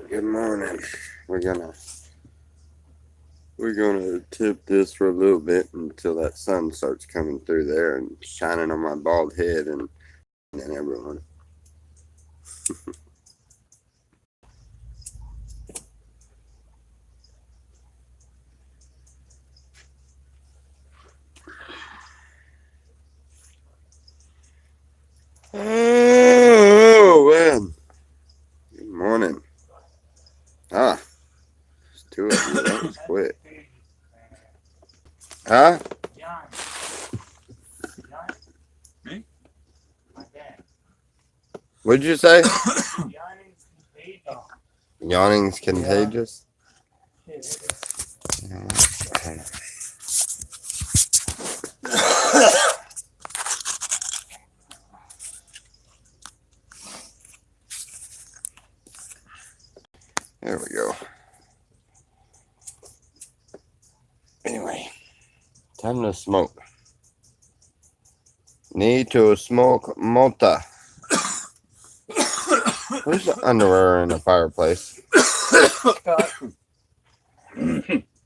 Good morning. We're gonna we're gonna tip this for a little bit until that sun starts coming through there and shining on my bald head and everyone. Oh man. Good morning. Ah, it's two of you. That was quick. Huh? What'd you say? Yawning's contagious. There we go. Anyway, time to smoke. Need to smoke mota. Where's the underwear in the fireplace?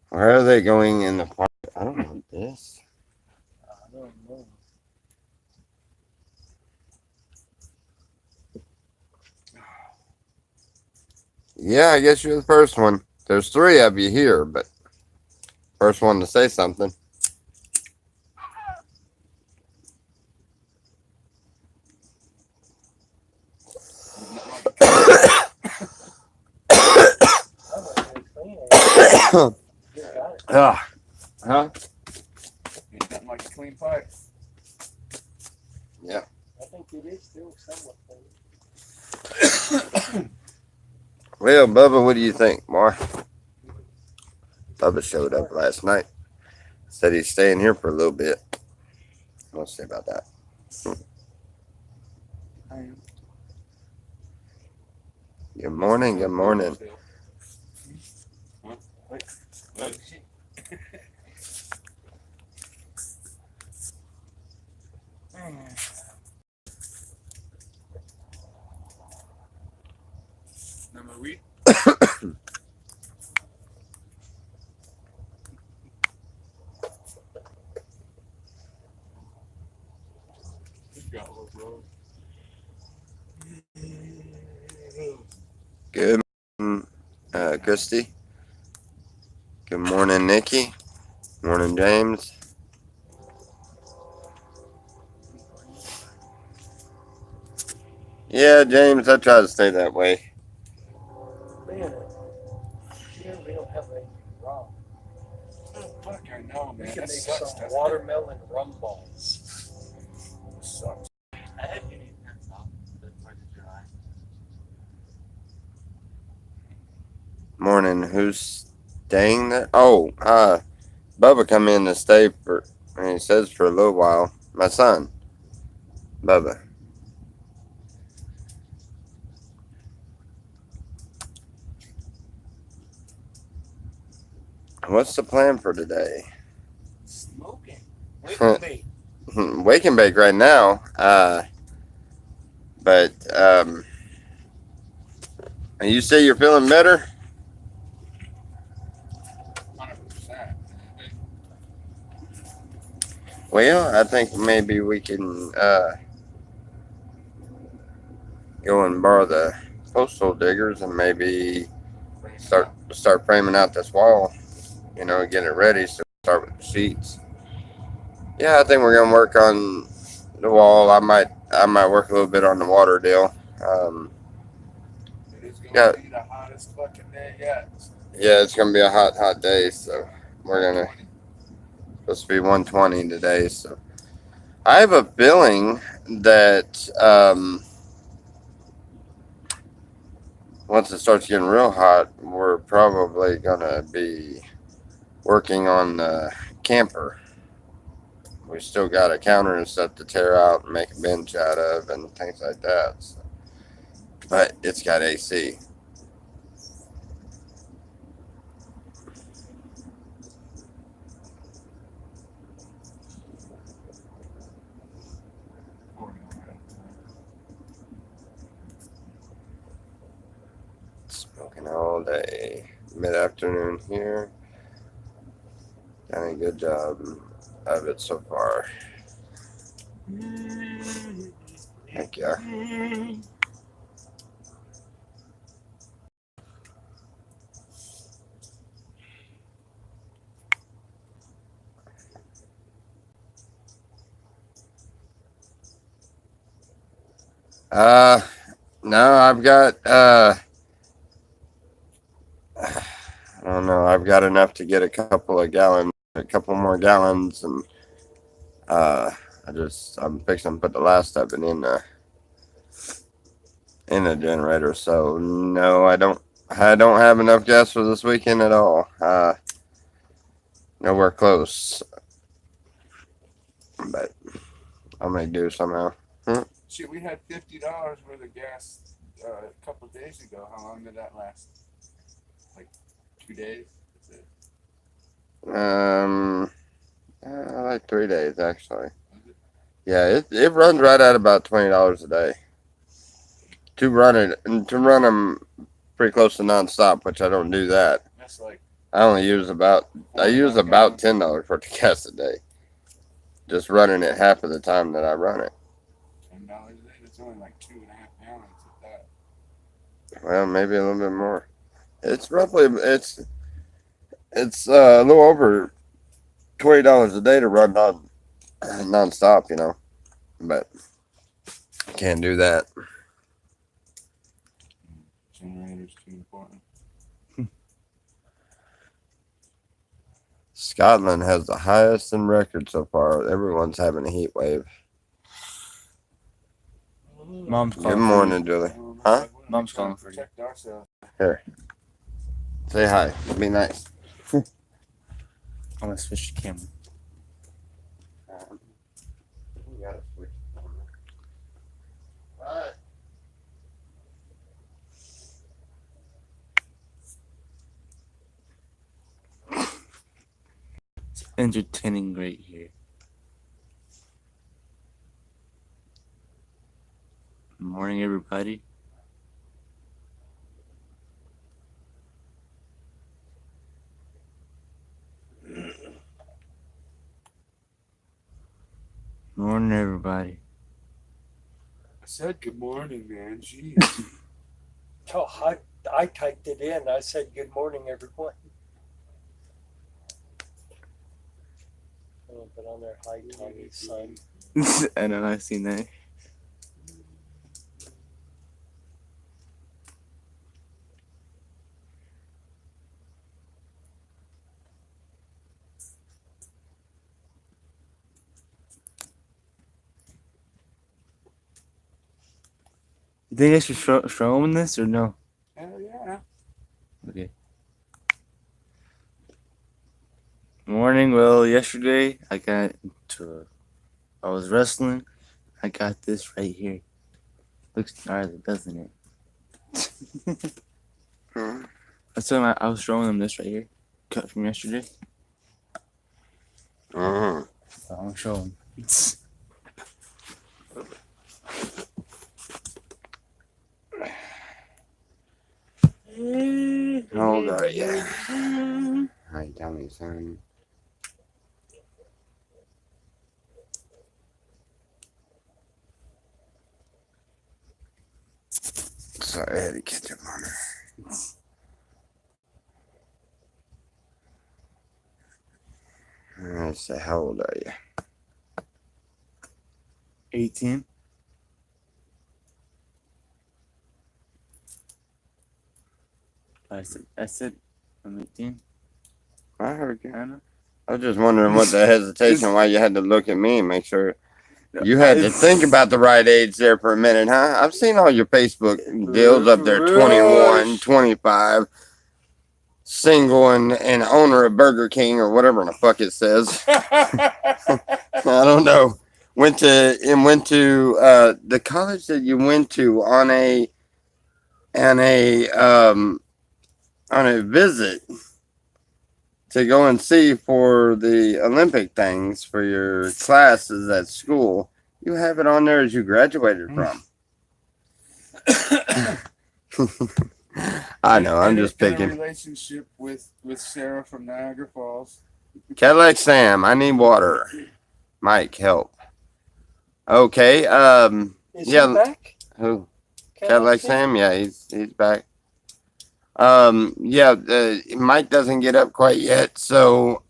Where are they going in the fire? I don't want this. I don't know. Yeah, I guess you're the first one. There's three of you here, but first one to say something. Ah, huh? Ain't nothing like a clean pipe. Yeah. I think it is still somewhat clean. Well, Bubba, what do you think, Mar? Bubba showed up last night. Said he's staying here for a little bit. We'll see about that. I am. Good morning. Good morning. Number weed. Good morning, Christy. Good morning, Nikki. Morning, James. Yeah, James, I try to stay that way. Man, you really don't have anything wrong. Fuck, I know, We man. can That make sucks. some watermelon rum balls. Sucks. I had Union pants off. The 4th of July. Morning. Who's staying there? Oh, Bubba come in to stay for, and he says for a little while. My son, Bubba. What's the plan for today? Smoking. Wake and bake. Wake and bake right now. But you say you're feeling better? 100%. Well, I think maybe we can go and borrow the postal diggers and maybe start framing out this wall. You know, get it ready. So start with the sheets. Yeah, I think we're gonna work on the wall. I might work a little bit on the water deal. It is going Yeah. to be the hottest fucking day yet. Yeah, it's gonna be a hot day. So we're gonna supposed to be 120 today. So I have a feeling that once it starts getting real hot, we're probably gonna be working on the camper. We still got a counter and stuff to tear out and make a bench out of and things like that. So, but it's got AC. Smoking all day. Mid-afternoon here. Done a good job of it so far. Heck yeah. No, I've got I don't know. I've got enough to get a couple more gallons, and I'm fixing to put the last of it in the generator. So no, I don't have enough gas for this weekend at all. Nowhere close, but I'm gonna do somehow. Shit, we had $50 worth of gas a couple of days ago. How long did that last? Like 2 days? That's it. Like 3 days actually. Yeah, it runs right at about $20 a day. To run them pretty close to nonstop, which I don't do that. That's like I use about $10 worth of gas a day. Just running it half of the time that I run it. $10 a day. It's only like 2.5 gallons at that. Well, maybe a little bit more. It's a little over $20 a day to run nonstop, but can't do that. Generator's too important. Scotland has the highest in record so far. Everyone's having a heat wave. Mom's calling. Good morning, Julie. Huh? Mom's calling for you. Protect ourselves. Here. Say hi. Be nice. I'm gonna switch the camera. You gotta switch the camera. Alright. It's entertaining right here. Morning, everybody. Morning, everybody. I said good morning, man. Jeez. Oh, I typed it in. I said, good morning, everyone. Oh, but on there, hi, Tommy, son. I know, I've seen that. You think I should show him this or no? Hell yeah. Okay. Morning. Well, yesterday I was wrestling. I got this right here. Looks gnarly, doesn't it? That's why I was showing them this right here, cut from yesterday. Uh-huh. So I'm showing. How old are you? Hi, Tommy, son. Sorry, I had to catch up on her. I say, how old are you? 18. I said I'm 18. I heard you. I know. I was just wondering what the hesitation, why you had to look at me and make sure you had to think about the right age there for a minute, huh? I've seen all your Facebook deals up there, 21, 25, single and owner of Burger King or whatever in the fuck it says. I don't know. Went to the college that you went to on a visit to go and see for the Olympic things for your classes at school. You have it on there as you graduated from. I know. I'm And just in a picking. relationship with Sarah from Niagara Falls. Cadillac Sam, I need water. Mike, help. Okay. Is Yeah. he back? Who? Cadillac Cadillac Sam? Yeah, he's back. Yeah. Mike doesn't get up quite yet, so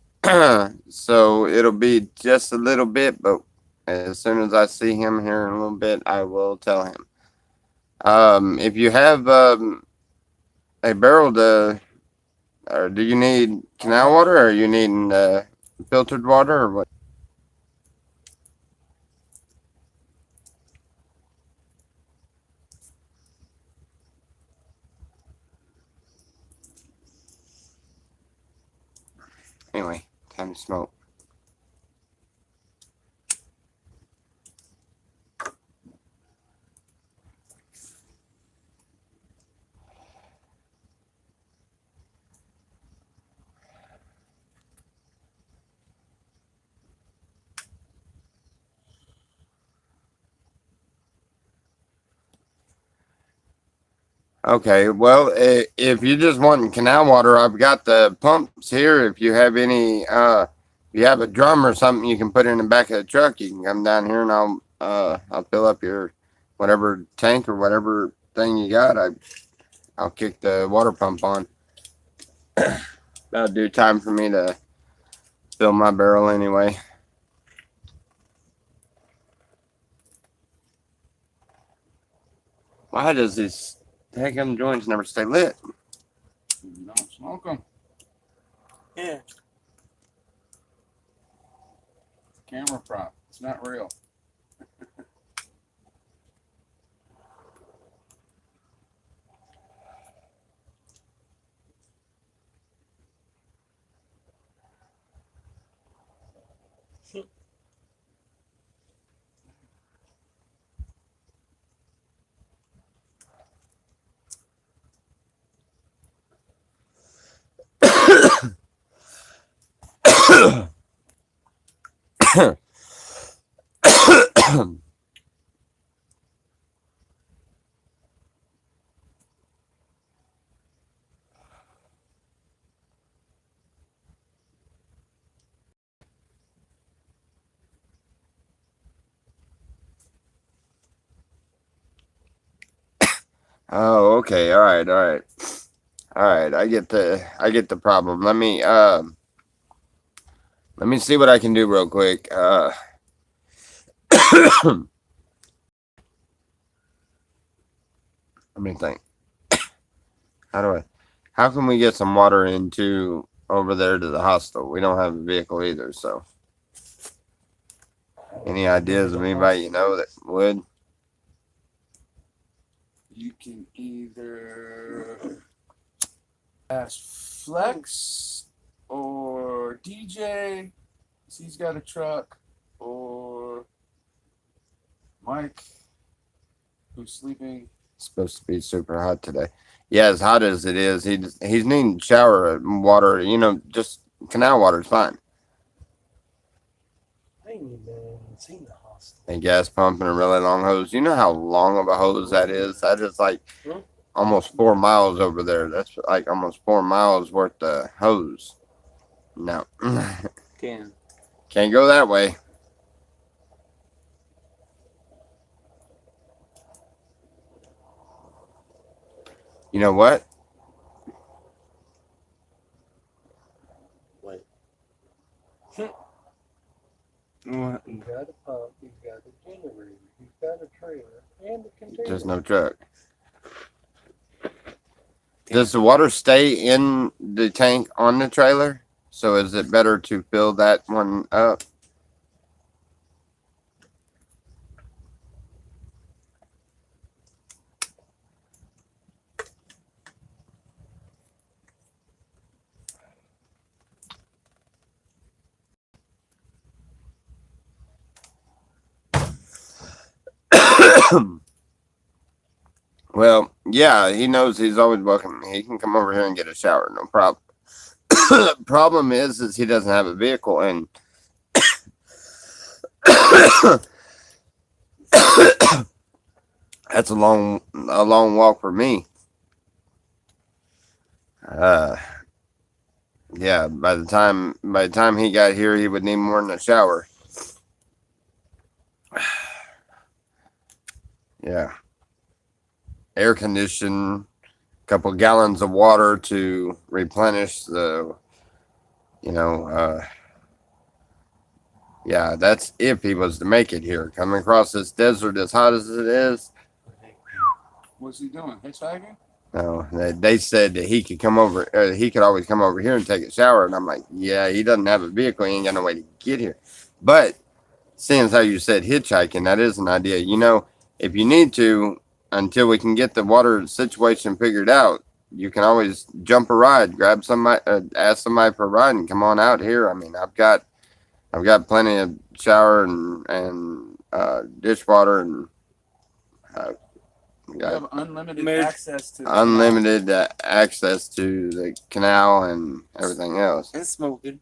so it'll be just a little bit. But as soon as I see him here in a little bit, I will tell him. If you have a barrel to, or do you need canal water, or are you needing filtered water, or what? Anyway, time to smoke. Okay, well, if you just want canal water, I've got the pumps here. If you have any, if you have a drum or something you can put in the back of the truck, you can come down here and I'll fill up your whatever tank or whatever thing you got. I'll kick the water pump on. That'll do time for me to fill my barrel anyway. Why does this heck joints never stay lit? You don't smoke them. Yeah. Camera prop. It's not real. Oh, okay. All right. All right. All right. I get the problem. Let me see what I can do real quick. Let me think. How can we get some water into over there to the hostel? We don't have a vehicle either, so any ideas of anybody you know that would? You can either ask Flex or DJ, 'cause he's got a truck, or Mike, who's sleeping. It's supposed to be super hot today. Yeah, as hot as it is, he's needing shower water. You know, just canal water is fine. I ain't even seen the hostel. A gas pump and a really long hose. You know how long of a hose that is? That is like almost 4 miles over there. That's like almost 4 miles worth of hose. No. Can. Can't go that way. You know what? Wait. What? You've got a pump, you've got a generator, you've got a trailer, and a container. There's no truck. Does the water stay in the tank on the trailer? So is it better to fill that one up? Well, yeah, he knows he's always welcome. He can come over here and get a shower, no problem. Problem is he doesn't have a vehicle, and that's a long walk for me. Yeah, by the time he got here, he would need more than a shower. Yeah, air condition, couple gallons of water to replenish the, you know, yeah, that's if he was to make it here. Coming across this desert as hot as it is, What's he doing? Hitchhiking? no, they said that he could come over, he could always come over here and take a shower. And I'm like, yeah, he doesn't have a vehicle. He ain't got no way to get here. But seeing as how you said hitchhiking, that is an idea. You know, if you need to, until we can get the water situation figured out, you can always jump a ride, grab somebody, ask somebody for a ride, and come on out here. I mean, I've got plenty of shower and dishwater and You got have unlimited Marriage. access to the unlimited access to the canal and everything else. And smoking.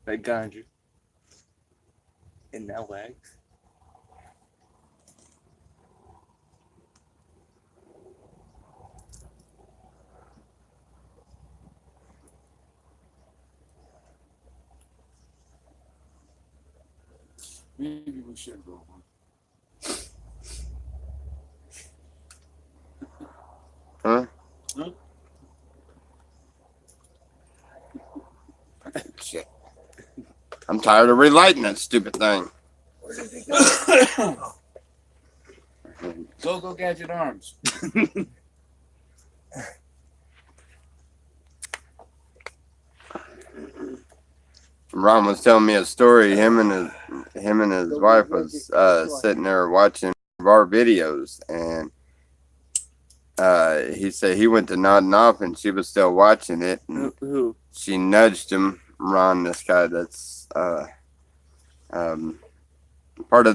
Like ganja. And that wax. Maybe we should go one. Huh? Huh? Shit. I'm tired of relighting that stupid thing. Where did he go? Go Gadget Arms. Ron was telling me a story. Him and his wife was sitting there watching our videos, and he said he went to nodding off, and she was still watching it, and Who? she nudged him. Ron, this guy that's part of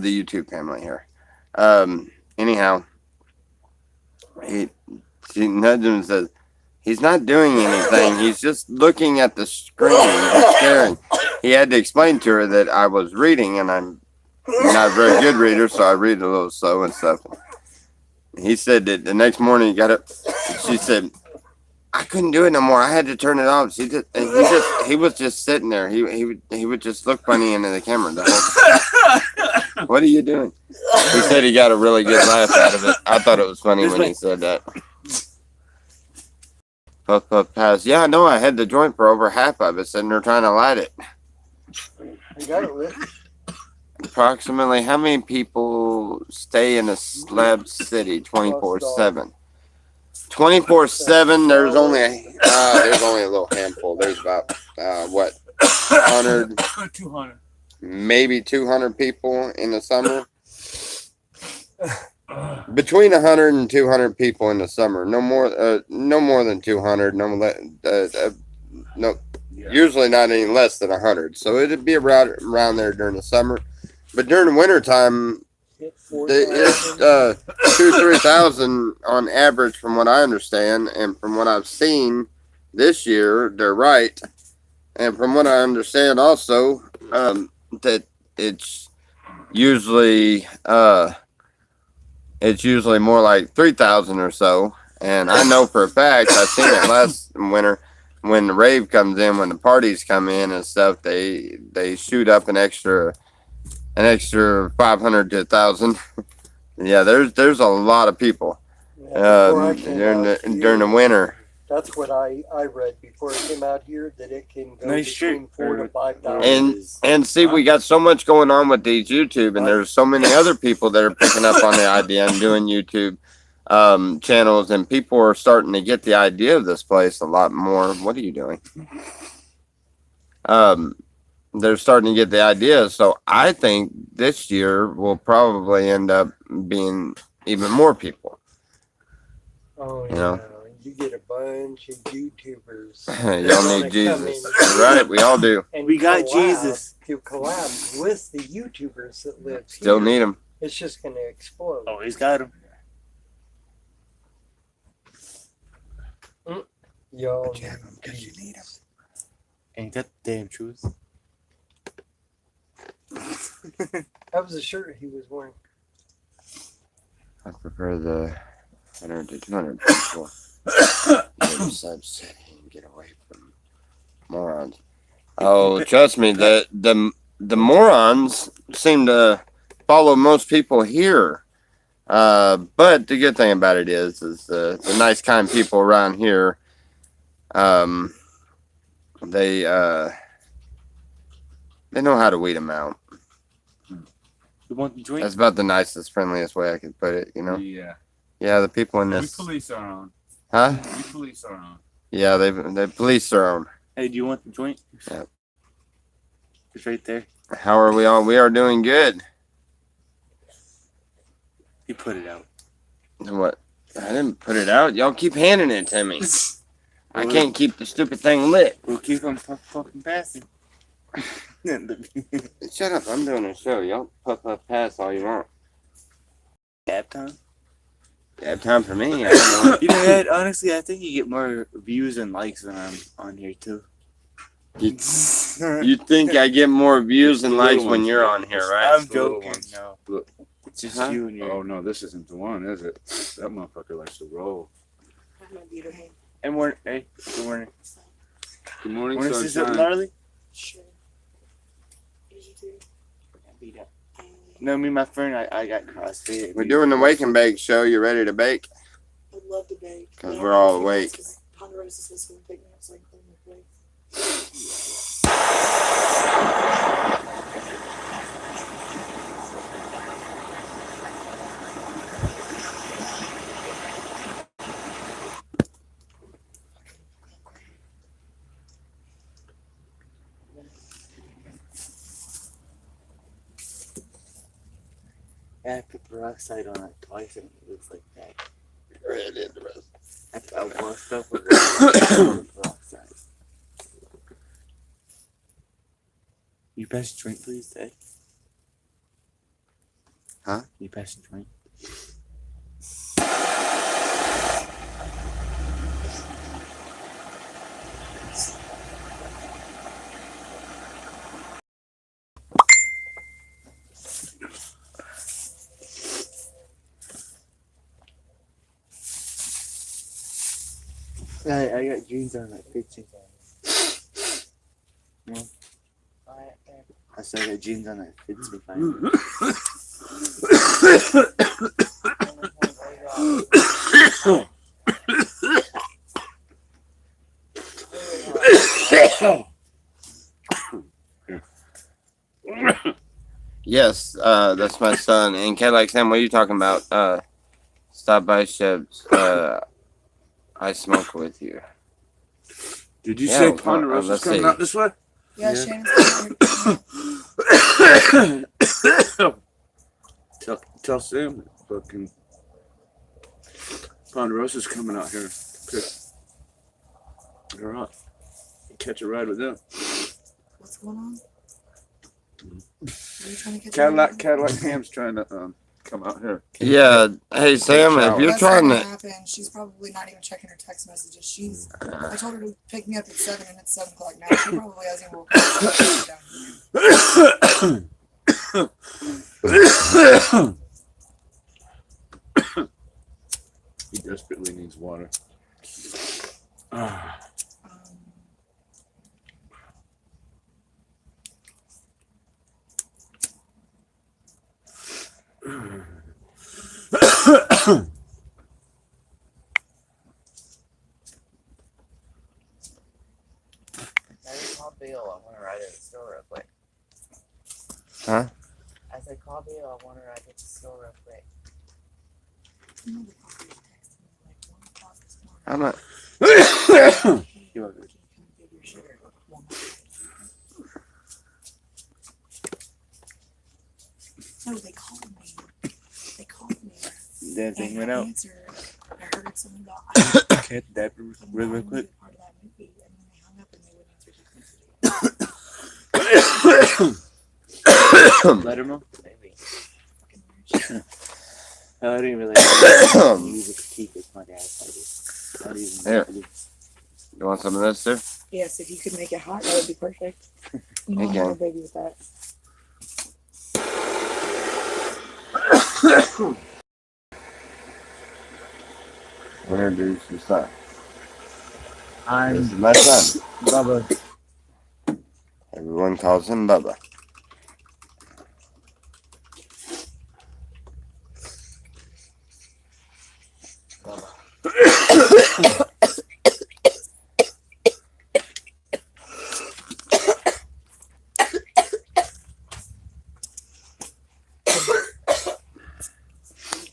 the YouTube family here. Anyhow, she nudged him and says, he's not doing anything. He's just looking at the screen and staring. He had to explain to her that I was reading, and I'm not a very good reader, so I read a little slow and stuff. He said that the next morning he got up. She said, I couldn't do it no more. I had to turn it off. He was just sitting there. He would just look funny into the camera the whole time. What are you doing? He said he got a really good laugh out of it. I thought it was funny when he said that. Puff puff pass. Yeah, I know. I had the joint for over half of it, sitting there trying to light it. You got it, Rick. Approximately how many people stay in a slab city 24/7? 24/7. There's only a little handful. There's about 100, 200. maybe 200 people in the summer. Between 100 and 200 people in the summer. No more than 200. No, usually not any less than 100. So it'd be around there during the summer. But during the winter time, Hit it's 4,000. 2,000-3,000 on average, from what I understand, and from what I've seen this year, they're right. And from what I understand, also that it's usually more like 3,000 or so. And I know for a fact, I've seen it last winter when the rave comes in, when the parties come in and stuff. They shoot up an extra 500 to 1,000. Yeah, there's a lot of people during the winter. That's what I read before it came out here, that it can go Nice between shirt. 4,000 to 5,000. And see, we got so much going on with these YouTube, and there's so many other people that are picking up on the idea and doing YouTube channels, and people are starting to get the idea of this place a lot more. What are you doing? They're starting to get the idea, so I think this year will probably end up being even more people. Oh, You know? You get a bunch of YouTubers. Y'all need Jesus, right? We all do. And We got collab- Jesus. To collab with the YouTubers that live Still here. need them. It's just going to explode. Oh, he's got him. Y'all because you need them. Ain't that the damn truth? That was the shirt he was wearing. I prefer the 100 to 200 people. Yeah, Subset and get away from morons. Oh, trust me, the morons seem to follow most people here. But the good thing about it is the nice, kind people around here. They know how to weed them out. You want the joint? That's about the nicest, friendliest way I could put it. You know. Yeah. Yeah, the people in We this. police our own. Huh? We police our own. Yeah, they police their own. Hey, do you want the joint? Yeah. It's right there. How are we all? We are doing good. You put it out. What? I didn't put it out. Y'all keep handing it to me. I can't keep the stupid thing lit. We'll keep on fucking passing. Shut up! I'm doing a show. Y'all puff pass all you want. Dab time? Have time for me. I don't know. You know, Ed, honestly, I think you get more views and likes when I'm on here too. You think I get more views and likes when you're on here, right? I'm Little joking. ones. No, Look. it's just Huh? you and your. Oh no, this isn't the one, is it? That motherfucker likes to roll. And morning, hey, good morning. Good morning, Morning, sister sunshine. gnarly. Sure. Beat up. No, me and my friend, I got CrossFit. We're doing the Wake and Bake show. You ready to bake? I'd love to bake. 'Cause we're all awake. Ponderosa is supposed to pick me up so I can clean my plate. Yeah, I put peroxide on it twice and it looks like that. Ready the rest. I washed up with peroxide. You pass the joint, please, Ed? Huh? You pass the joint? I got jeans on that fits you. I said I got jeans on that fits me fine. Yes, that's my son. And Cadillac Sam, what are you talking about? Stop by Sheb's. I smoke with you. Did you Yeah, say well, Ponderosa's let's coming see. out this way? Yeah, Yeah. Shannon's Tell Sam that fucking Ponderosa's coming out here. Pick her up. Catch a ride with them. What's going on? Are you trying to catch Cadillac Ham's trying to come out here. Yeah. Hey, Sam, if you're That's trying not to. gonna happen. She's probably not even checking her text messages. I told her to pick me up at 7 and it's 7 o'clock now. She probably hasn't even woken up. He desperately needs water. Call Bill. I want to ride at the store real quick. Huh? I said, call Bill. I want to ride at the store real quick. I'm not. You're good. No, they called me. They called me. That thing And went I out. answered. I heard something about Catch that real quick. part of that movie, and then they hung up and they wouldn't answer. Let her know. Maybe. Fucking weird. I didn't really use a critique as my dad. Not even. Here. You want some of this, sir? Yes, if you could make it hot, that would be perfect. You Okay. don't have a baby with that. Introduce your son. This is I'm my son. Bubba. Everyone calls him Bubba.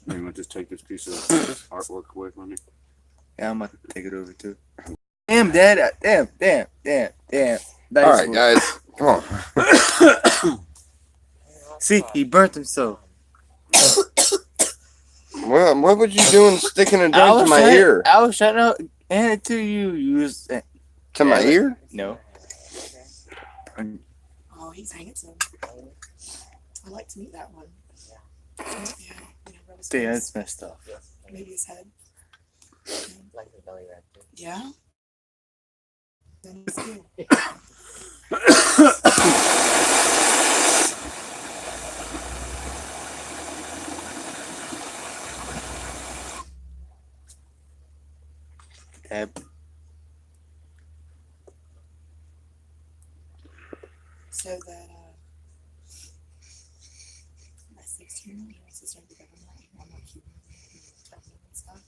You want to just take this piece of artwork away from me? Yeah, I'm about to take it over too. Damn, Dad. Damn. All right, guys, come on. See, he burnt himself. Well, what was you doing sticking a drink to my ear? I was trying to hand it to you. You was To my ear? no. Oh, he's handsome. I like to meet that one. Yeah. Rub his Damn, face. that's messed up. Maybe his head. Like the belly wrap. Too. Yeah. Then it's you. Dad. So that my 16-year-old wants to start the government. I'm not keeping him and stuff.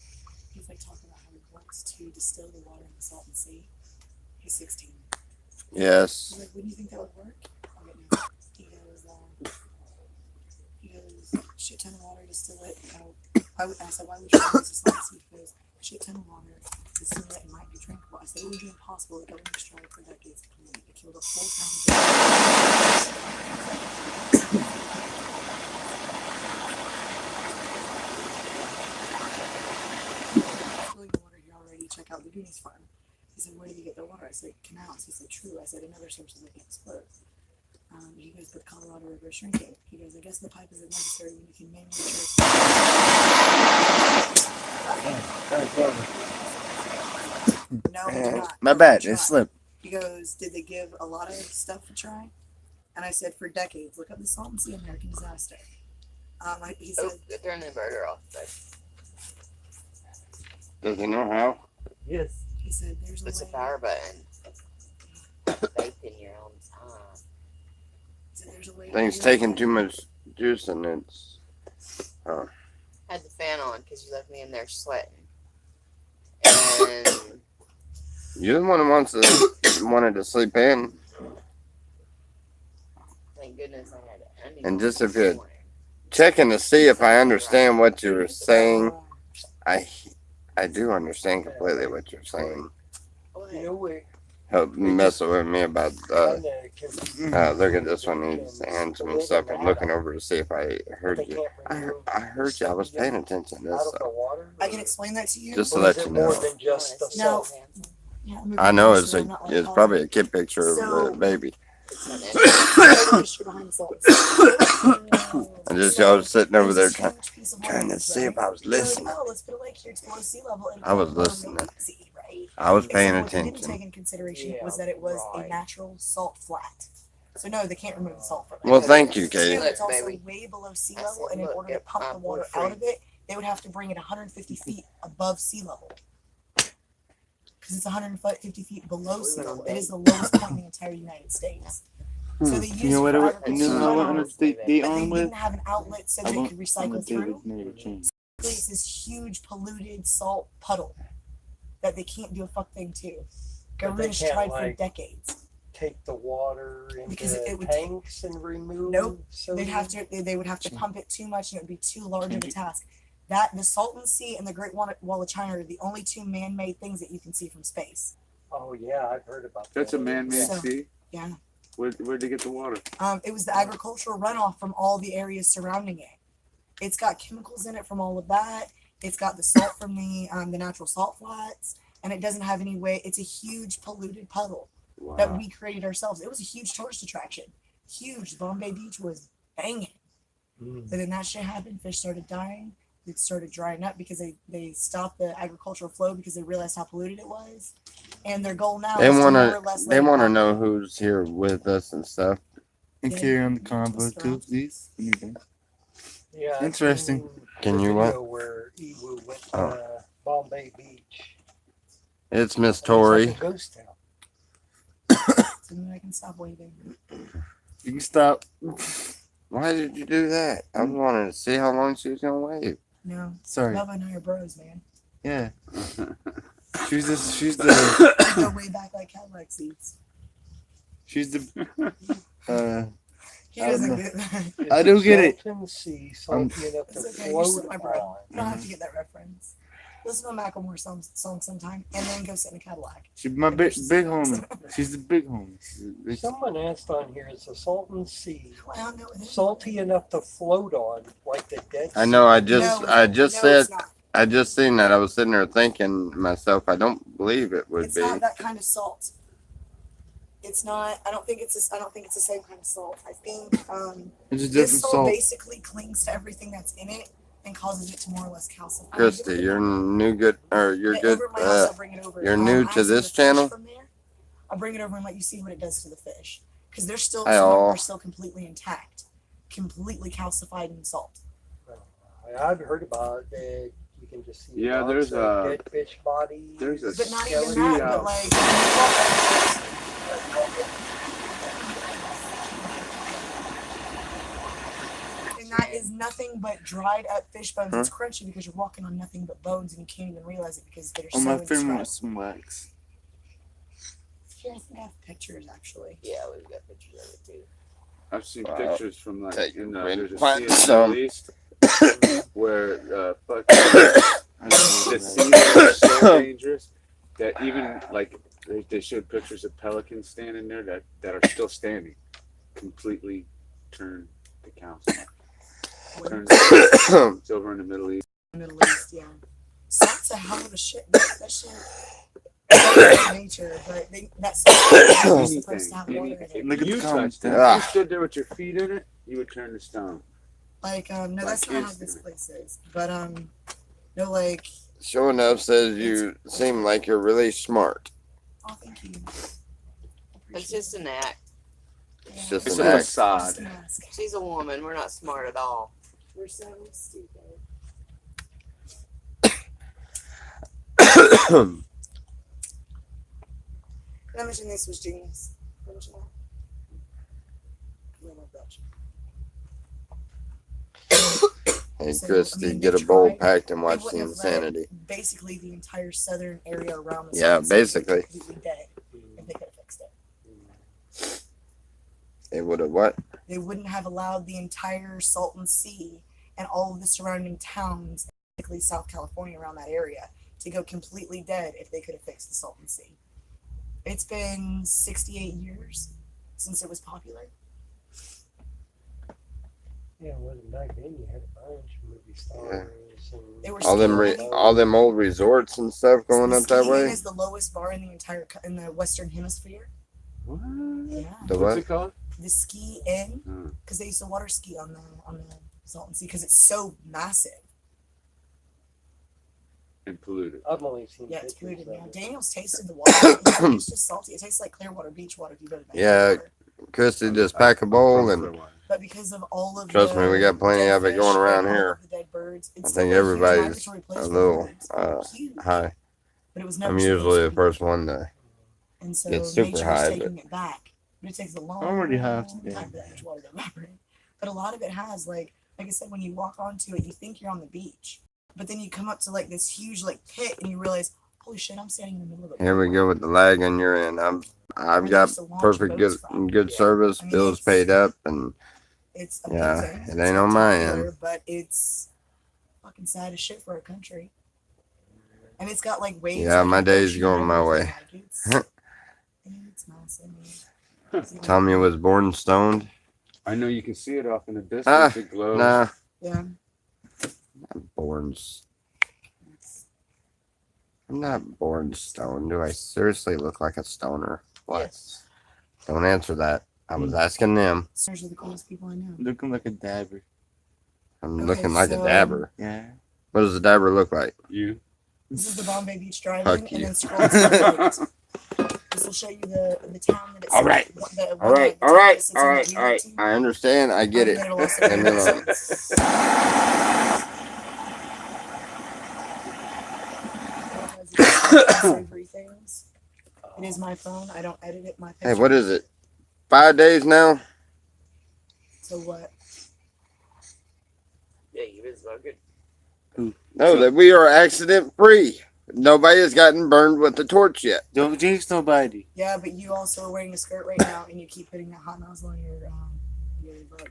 He's like talking about how he wants to distill the water in the Salton Sea. He's 16. Yes. He's like, wouldn't you think that would work? I'm like, no. He goes, shit ton of water, distill it. I said, why would you use this Salton Sea? He goes, shit ton of water, distill it, it might be drinkable. I said, it would be impossible. The government's tried for decades to kill it. It killed a whole town. Filling the water here already. Check out the Goonies farm. He said, where do you get the water? I said, canals. He said, true. I said, another source like explode. He goes, but Colorado River is shrinking. He goes, I guess the pipe isn't necessary when you can manually trace. No, we do not. My No, bad. we It tried. slipped. He goes, did they give a lot of stuff a try? And I said, for decades. Look up the Salton Sea American disaster. He said, Oh, turn the inverter off. Does he know how? Yes. he said, there's a It's a way. power button. Vaping your own time. He said, there's a way. Thing's taking too much juice and it's. Had the fan on because you left me in there sweating. And You're the one who wanted to sleep in. thank goodness I had it. And just if you- Checking to see if I understand what you're saying. I do understand completely what you're saying. You know, we Help messing with me about kinda can- look at this one. He's handsome and stuff. I'm looking over to see if I heard they you. can't I remove heard you. I was paying attention to out this of the stuff. water. I can explain that to you. Just to Or let is it you more know. than just the No. salt? Yeah, I'm I know moving it's closer, I'm not like it's calling. probably a kid picture of So- the baby. The history behind the Salton Sea. And just y'all was sitting over there There's a huge piece of trying to land, see if right? I was They're like, listening. oh, let's put a lake here to below sea level. And I was it'll make listening. it easy, right? I was paying Except what they didn't attention. take into consideration Yeah, was that it was right. a natural salt flat. So no, they can't remove the salt from it. Well, thank you, Two, Katie. it's also Baby. way below sea I level, said, and in look order to at pump my the water boyfriend. out of it, they would have to bring it 150 feet above sea level. Because it's 150 feet below sea level. It is the lowest point in the entire United States. So they use You know it what? for You agricultural know what I'm runoff, gonna stay but they on with? didn't have an outlet so that it could recycle through. change. It's this huge polluted salt puddle that they can't do a fuck thing to. But they Government's can't, tried for like, decades. Take the water into Because it would- tanks and remove. Nope. sodium? They'd have to. They would have to pump it too much, and it would be too large of a task. That the Salton Sea and the Great Wall of China are the only two man-made things that you can see from space. Oh yeah, I've heard about that. That's a man-made So- sea. Yeah. Where'd they get the water? It was the agricultural runoff from all the areas surrounding it. It's got chemicals in it from all of that. It's got the salt from the natural salt flats, and it doesn't have any way. It's a huge polluted puddle that Wow. we created ourselves. It was a huge tourist attraction. Huge. Bombay Beach was banging. Mm. But then that shit happened. Fish started dying. It started drying up because they stopped the agricultural flow because they realized how polluted it was. And their goal now They is to more wanna or less they let it wanna out. know who's here with us and stuff. And carry on the convo too, please. Yeah. I've Interesting. seen Can the you what? video where Ewu went to Oh. Bombay Beach It's Miss It's Tori. like a ghost town. So then I can stop waving. You can stop. Why did you do that? I was wanting to see how long she was gonna wait. No, Sorry. Bubba and I are bros, man. Yeah. She's the We go way back like Cadillac seats. she's the He I don't doesn't know. get that. It's I don't get it. Salton Sea, salty enough to It's okay. You're still float my bro. on. You don't have to get that reference. Listen to a Macklemore song sometime, and then go sit in a Cadillac. she's my big homie. She's the big homie. Someone asked on here, is the Salton Sea Well, I don't know what it is. salty enough to float on like the Dead Sea? I know. I No, just no, said. it's not. I just seen that. I was sitting there thinking to myself, I don't believe it would It's be. not that kind of salt. It's not. I don't think it's the same kind of salt. I think It's a this different salt salt. basically clings to everything that's in it and causes it to more or less calcify. Christy, you're good, or you're But good. over at my house, I'll bring it over. you're new I to actually this the fish channel? From there, I'll bring it over and let you see what it does to the fish, because they're still Hi, some of them all. are still completely intact, completely calcified in salt. I've heard about it. That you can just see Yeah, lots there's of a- dead fish bodies. there's a But not even skeleton that. But out. like, and that is nothing but dried up fish bones. It's crunchy because you're walking on nothing but bones and you can't even realize it because they're Oh, so my friend inscribed. wants some wax. Here, I think I have pictures actually. Yeah, we've got pictures of it too. I've seen Wow. pictures from like Take in the great there's a plant sea in the some. Middle East where fucking I the don't sea know. is so dangerous that even like they showed pictures of pelicans standing there that are still standing, completely turned to calcium. Turned, it's over in the Middle East. Middle East, yeah. Salt's a hell of a shit. That shit. It's nature, but that's supposed to have water in it. If Look at you the comments. touched it, if Ah. you stood there with your feet in it, you would turn to stone. Like, no, Like that's not how kids this do. place is. But, no, like, Sure enough says you seem like you're really smart. oh, thank you. It's just an act. It's just It's an a act. facade. Just a mask. She's a woman. We're not smart at all. We're so stupid. Did I mention this was genius? Did I mention that? I love that shit. Hey, So, Christy, I mean, get they a bowl tried- packed and They watch the wouldn't have insanity. let basically the entire southern area around the Yeah, Salton Sea be basically. completely dead if they could have fixed it. They would have what? They wouldn't have allowed the entire Salton Sea and all of the surrounding towns, particularly South California around that area, to go completely dead if they could have fixed the Salton Sea. It's been 68 years since it was popular. Yeah, well, back then you had a bunch of movie stars. And They were All them, all them old resorts and stuff going the up that Ski Inn way. is the lowest bar in the entire in the Western Hemisphere. What? Yeah, The What's what? it called? the Ski Inn, Hmm. because they used to water ski on the Salton Sea because it's so massive. And polluted. I've only seen Yeah, it's pictures polluted of now. it. Daniel's tasted the water. It's just salty. It tastes like Clearwater beach water if you've ever been Yeah, there. Christy, just pack a bowl and But because of all of Trust the me, we got plenty dead of it fish going around and all here. of the dead birds, it's I still think a huge everybody's migratory place a for little, birds. Huge. high. But it was never I'm supposed usually to the be. first one to. And so get super nature's high, taking it back. But it takes a long I already have to, time for that much water to evaporate. But a lot of it has, like I said, when you walk onto it, you think you're on the beach. But then you come up to like this huge like pit and you realize, holy shit, I'm standing in the middle of it. Here we go with the lag on your end. I've got perfect good service, I mean, bills it's- paid up, and It's Yeah, amazing. it It's ain't on my spectacular, end. But it's fucking sad as shit for our country. And it's got like waves. Yeah, like my in day's ocean going and my everything. way. Like, it's massive. Tommy was born stoned. I know you can see it off in the distance. Ah, It glows. Nah, Yeah. I'm not born stoned. Do I seriously look like a stoner? What? Yes. Don't answer that. I was asking them. Those are the coolest people I know. Looking like a dabber. I'm Okay, looking like a so- dabber. Yeah. What does a dabber look like? You. This is the Bombay Beach Drive-In, Fuck and you. then scroll to the right. This will show you the town that it's All right. the All right, town all right, that sits all in right, that all right. unity. I understand. I get it. And then it'll also Leave me alone. It has its savory thing. It is my phone. I don't edit it. My Hey, picture. what is it? 5 days now? So what? Yeah, you was good. No, that we are accident free. Nobody has gotten burned with the torch yet. Don't jinx nobody. Yeah, but you also are wearing a skirt right now, and you keep putting that hot nozzle on your butt.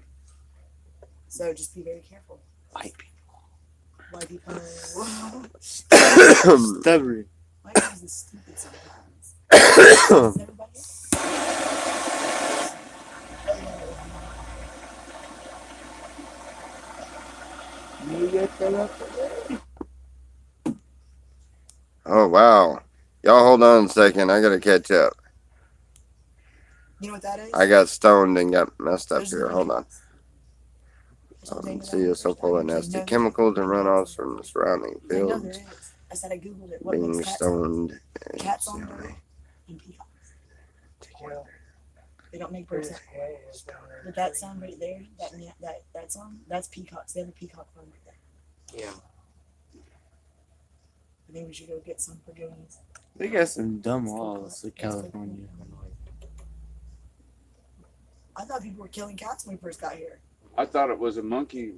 So just be very careful. White people. White people. Stubborn. White people is stupid sometimes. Is everybody? Oh, wow. Y'all hold on a second. I got to catch up. You know what that is? I got stoned and got messed up Those here. are Hold on. There's no danger See, it's so that full of there's nasty no- chemicals and runoffs from the surrounding I know there fields. is. I said I googled it. What Being makes cats stoned. cats on bird and peacocks? Well, They don't make birds. But that sound right there, that song, that's peacocks. They have a peacock farm right there. yeah. I think we should go get some for goonies. They got some dumb laws in California. I thought people were killing cats when we first got here. I thought it was a monkey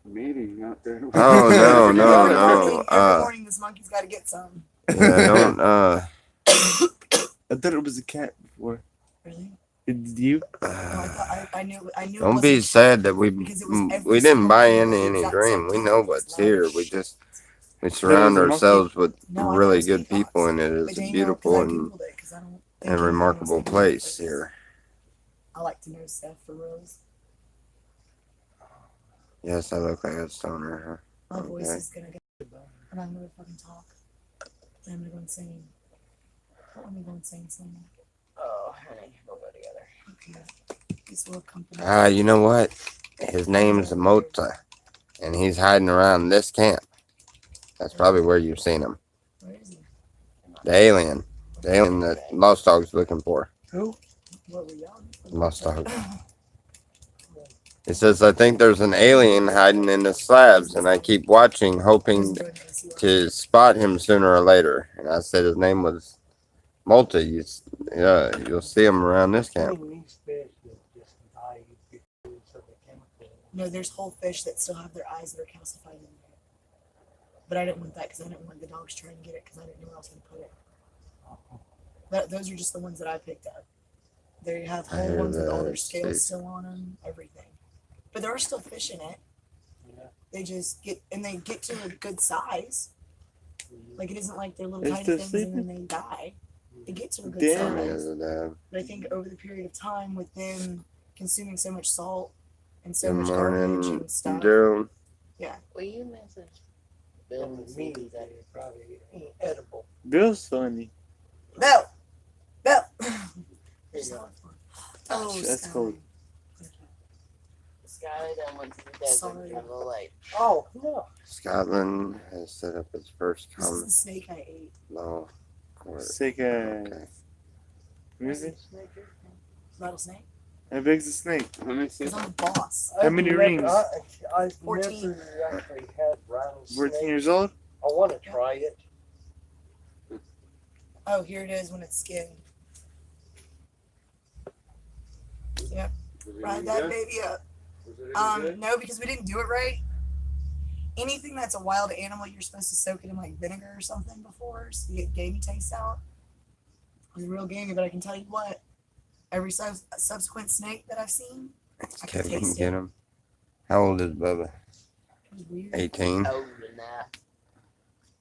meeting out there. Oh, no, no, Every no. morning, every morning this monkey's got to get some. Yeah, don't, I thought it was a cat before. Really? Did you? No, I knew. I knew. don't it be wasn't sad that we because it was every we didn't single buy day, into the any exact dream. same We know time. what's It's loud here. as We shit. just we surround a monkey? ourselves with No, I thought it really was good peacocks. people, and it is But a you know, 'cause beautiful I and googled it 'cause I don't think and anyone remarkable knows place places. here. I like to know stuff for reals. Yes, I look like a stoner. My voice Okay. is gonna go, and I'm gonna fucking talk. And I'm gonna go insane. Don't let me go insane, someone. Oh, honey, we'll go together. Okay. This little company. Ah, you know what? His name's Mota, and he's hiding around this camp. That's probably where you've seen him. Where is he? The alien that Lost Dog's looking for. Who? What were y'all? Lost Dog. It says, I think there's an alien hiding in the slabs, and I keep watching, hoping to spot him sooner or later. And I said his name was Malta. Yeah, you'll see him around this camp. These fish that just die because of the chemical. No, there's whole fish that still have their eyes that are calcified in there. But I didn't want that because I didn't want the dogs trying to get it because I didn't know where else to put it. But those are just the ones that I picked up. They have I whole hear ones with all their that. scales still on them, everything. But there are still fish in it. Yeah. They just get to a good size. Like it isn't like they're little They're tiny still things sleeping? and then they die. They get to a good Damn. size. But I think over the period of time with them consuming so much salt and so Good much garbage morning, and stuff. Gerald. Will you message Bill And and the see if meat he's at is probably ain't edible. Bill's funny. Bell! Bell! Here you go. Oh, That's Sky. cool. Skylar done went to the desert Sorry. for the lake. Oh, no. Scotland has set up its first This is the snake I ate. law court. Sick Okay. Music. Rattlesnake? How big's the snake? Let me see. Because I'm a boss. How many rings? I've 14. never actually had rattlesnake. 14 years old? I want to try it. Oh, here it is when it's skinned. Yep. Was it Ride any that good? baby up. Was it any good? No, because we didn't do it right. Anything that's a wild animal, you're supposed to soak it in like vinegar or something before, so you get gamey taste out. It was real gamey, but I can tell you what, every subsequent snake that I've seen, I can Kevin, taste get it. him. How old is Bubba? It was weird. 18. Old enough.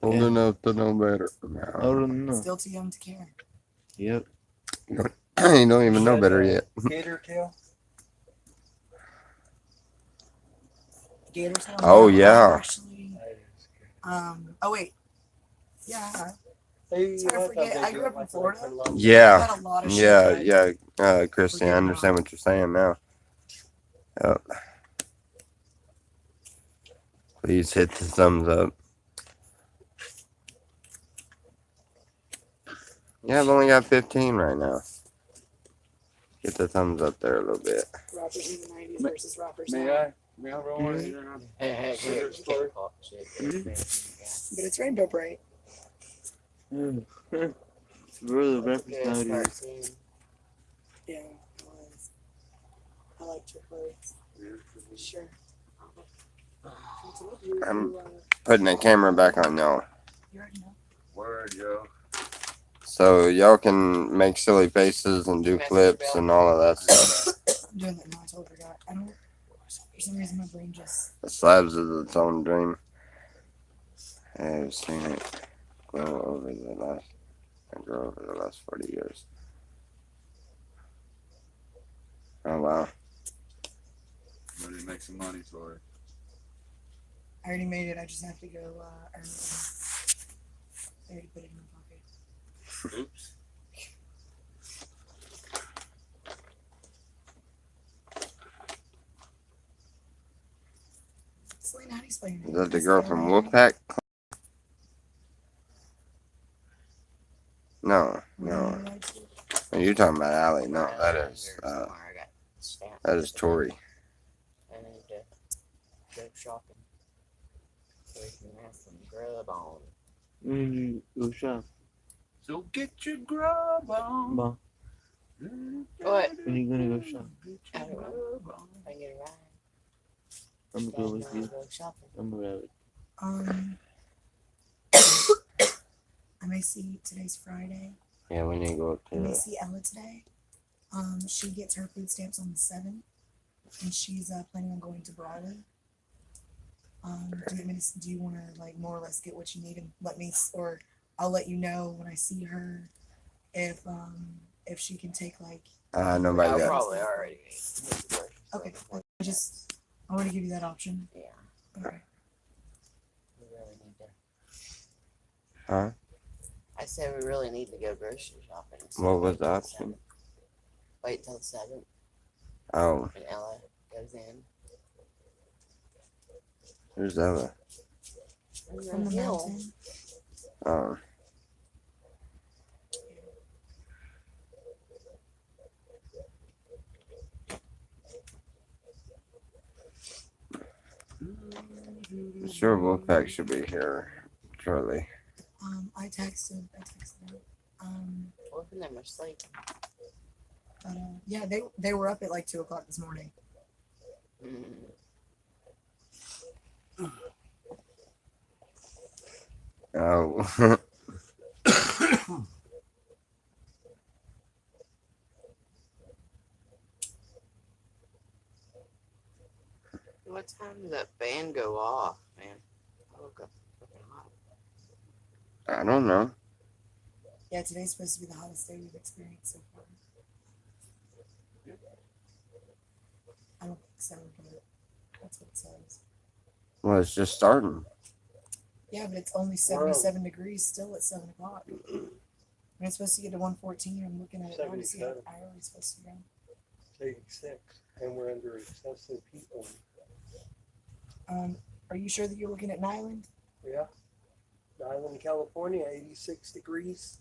Old Yeah. enough to know better. I No. don't know. Still too young to care. Yep. You don't even know better yet. Gator tail. Gator tail. Oh, no, yeah. Actually, oh wait. Yeah. Hey, Sorry, I forget. I grew up in Florida. I Yeah. got a lot of shit. Yeah, right? yeah. Christy, I understand what you're saying now. Yep. Please hit the thumbs up. Yeah, I've only got 15 right now. Get the thumbs up there a little bit. Rappers in the 90s versus rappers May now. I? May I roll one? You're not- Hey, here, you can't talk shit. But it's Rainbow Bright. Really, That's a breakfast good nowadays. cartoon. Yeah, it was. I liked your clothes. Sure. I told you. I'm- You, Putting the camera back on y'all. you already know. Word, yo. So y'all can make silly faces and do Message flips bell. and all of that stuff. I'm doing that now. I totally forgot. I don't. For some reason, my brain just. The slabs is its own dream. I've seen it grow over the last 40 years. Oh wow. Ready to make some money for it. I already made it. I just have to go earn it. I already put it in my pocket. Oops. Selena, how do you spell your name? Is that the Is girl it from Ariana? Wolfpack? No, no. Ariana Leipzig? You talking about Allie? No, Right that around is here somewhere. I got stamped. that is Tori. I need to go shopping. So we can have some grub on. You go shop. So get your grub on. Mom, What? when you gonna go shop? I don't know. If I can get a ride. I'm gonna go with Then you. I'll go shopping. I'm gonna grab it. I may see today's Friday. Yeah, we need to go up I to may the. see Ella today. She gets her food stamps on the 7th, and she's planning on going to Brawley. Do you want to like more or less get what you need and let me, or I'll let you know when I see her if she can take like. Nobody I'll got. probably already need Okay, I want to give you that option. Yeah, Okay. we really need to. Huh? I said we really need to go grocery shopping. so What was wait the till option? 7th. Wait till the 7th Oh, and Ella goes in. who's Ella? From the mountain. Oh, sure. Wolfpack should be here shortly. I texted her. Both of them are sleeping. But yeah, they were up at like 2 o'clock this morning. Oh, What time did that band go off, man? I woke up fucking hot. I don't know. Yeah, today's supposed to be the hottest day we've experienced so far. I don't think so, but that's what it says. Well, it's just starting. Yeah, but it's only 77 degrees still at 7 o'clock. And it's supposed to get to 114. I'm looking at it now to see how 77. high it's supposed to go. 86, and we're under excessive heat warning. Are you sure that you're looking at Nyland? Yeah. Island, California, 86 degrees.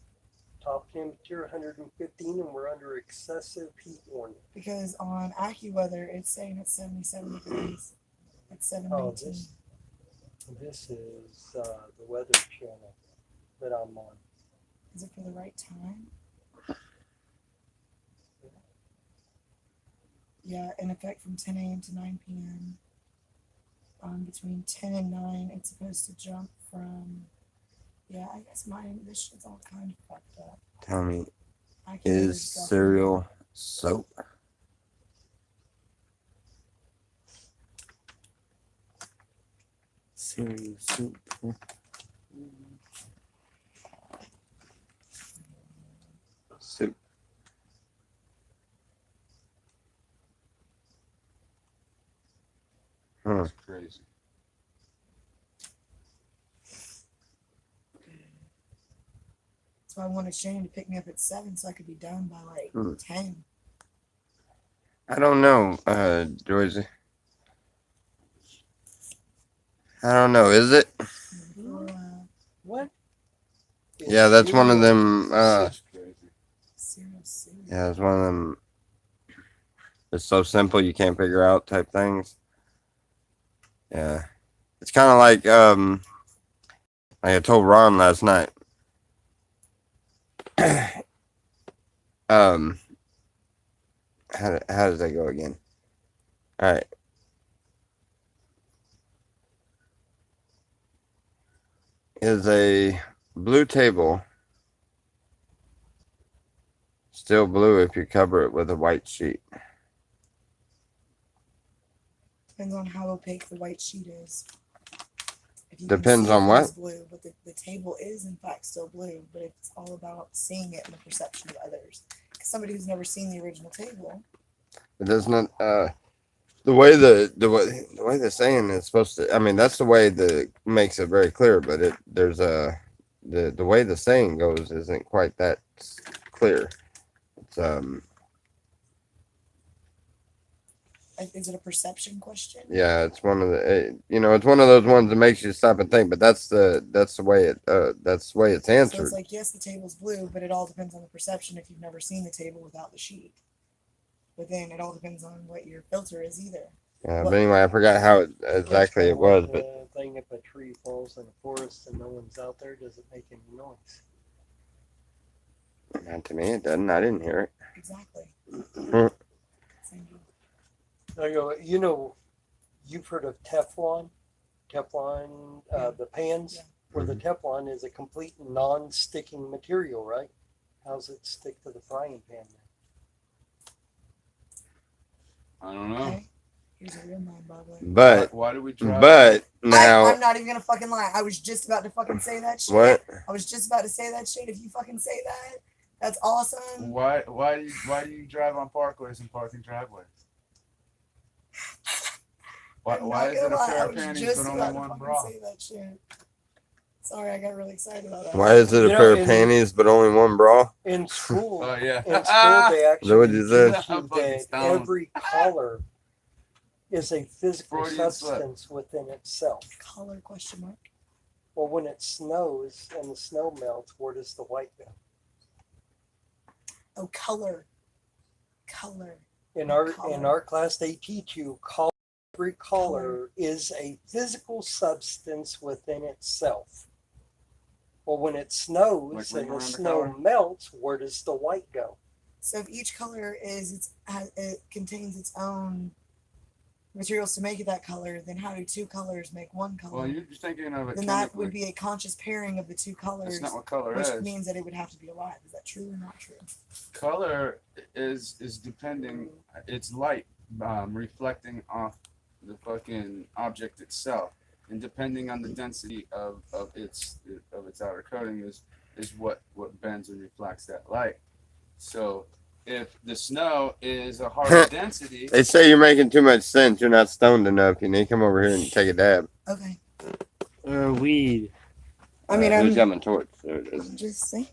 Top temperature 115, and we're under excessive heat warning. Because on AccuWeather, it's saying it's 77 degrees. It's 719. This is the weather channel that I'm on. Is it for the right time? Yeah, in effect from 10 a.m. to 9 p.m. Between 10 and 9, it's supposed to jump from. Yeah, I guess this shit's all kind of fucked up. Tell me, AccuWeather's is dropping. cereal soap? Cereal soup. Soup. Huh. That's crazy. So I wanted Shane to pick me up at 7 so I could be done by like 10. I don't know, George. I don't know. Is it? Or, What? Yeah, that's one of them. That's crazy. cereal soup. Yeah, it's one of them. It's so simple you can't figure out type things. Yeah, it's kind of like I told Ron last night. How does that go again? All right. Is a blue table still blue if you cover it with a white sheet? Depends on how opaque the white sheet is. If you can Depends see on it, what? it's blue, but the table is in fact still blue, but it's all about seeing it and the perception of others. Because somebody who's never seen the original table, It does not. The way the saying is supposed to. I mean, that's the way that makes it very clear. But there's a the way the saying goes isn't quite that clear. It's is it a perception question? yeah, it's one of the it's one of those ones that makes you stop and think. But that's the way it's So answered. it's like, yes, the table's blue, but it all depends on the perception if you've never seen the table without the sheet. But then it all depends on what your filter is either. But anyway, I forgot how exactly it was. But the thing, if a tree falls in a forest and no one's out there, does it make any noise? not to me, it doesn't. I didn't hear it. Exactly. Hmm. Same deal. I go, you've heard of Teflon? Teflon, the pans, Yeah. where the Teflon is a complete non-sticking material, right? How's it stick to the frying pan then? I don't know. Okay. Here's a real mind boggler. But Why do we drive? but now I'm not even gonna fucking lie. I was just about to fucking say that shit. what? I was just about to say that shit. If you fucking say that, that's awesome. Why do you drive on parkways and parking driveways? I'm Why not is it gonna a lie, pair I of was panties just but only about to one fucking bra? say that shit. Sorry, I got really excited about that. Why is it a pair of panties but only one bra? In school, Oh yeah. in school they Is that what actually you said? teach you I'm fucking that stoned. every color is a physical Freudian slip. substance within itself. Color question mark. Well, when it snows and the snow melts, where does the white go? Oh, color. Color. In Color. our class, they teach you every color is a physical substance within itself. Well, when it snows Like and ring the around the snow color? melts, where does the white go? So if each color it contains its own materials to make it that color, then how do two colors make one color? Well, you're thinking of it. then that would be a conscious pairing of the two colors, That's not what color which is. means that it would have to be alive. Is that true or not true? Color is depending. It's light reflecting off the fucking object itself, and depending on the density of its outer coating is what bends and reflects that light. So if the snow is a harder density, They say you're making too much sense. You're not stoned enough. You need to come over here and take a dab. Okay. Or weed. I mean, Who's I'm got my torch? There it is. just saying.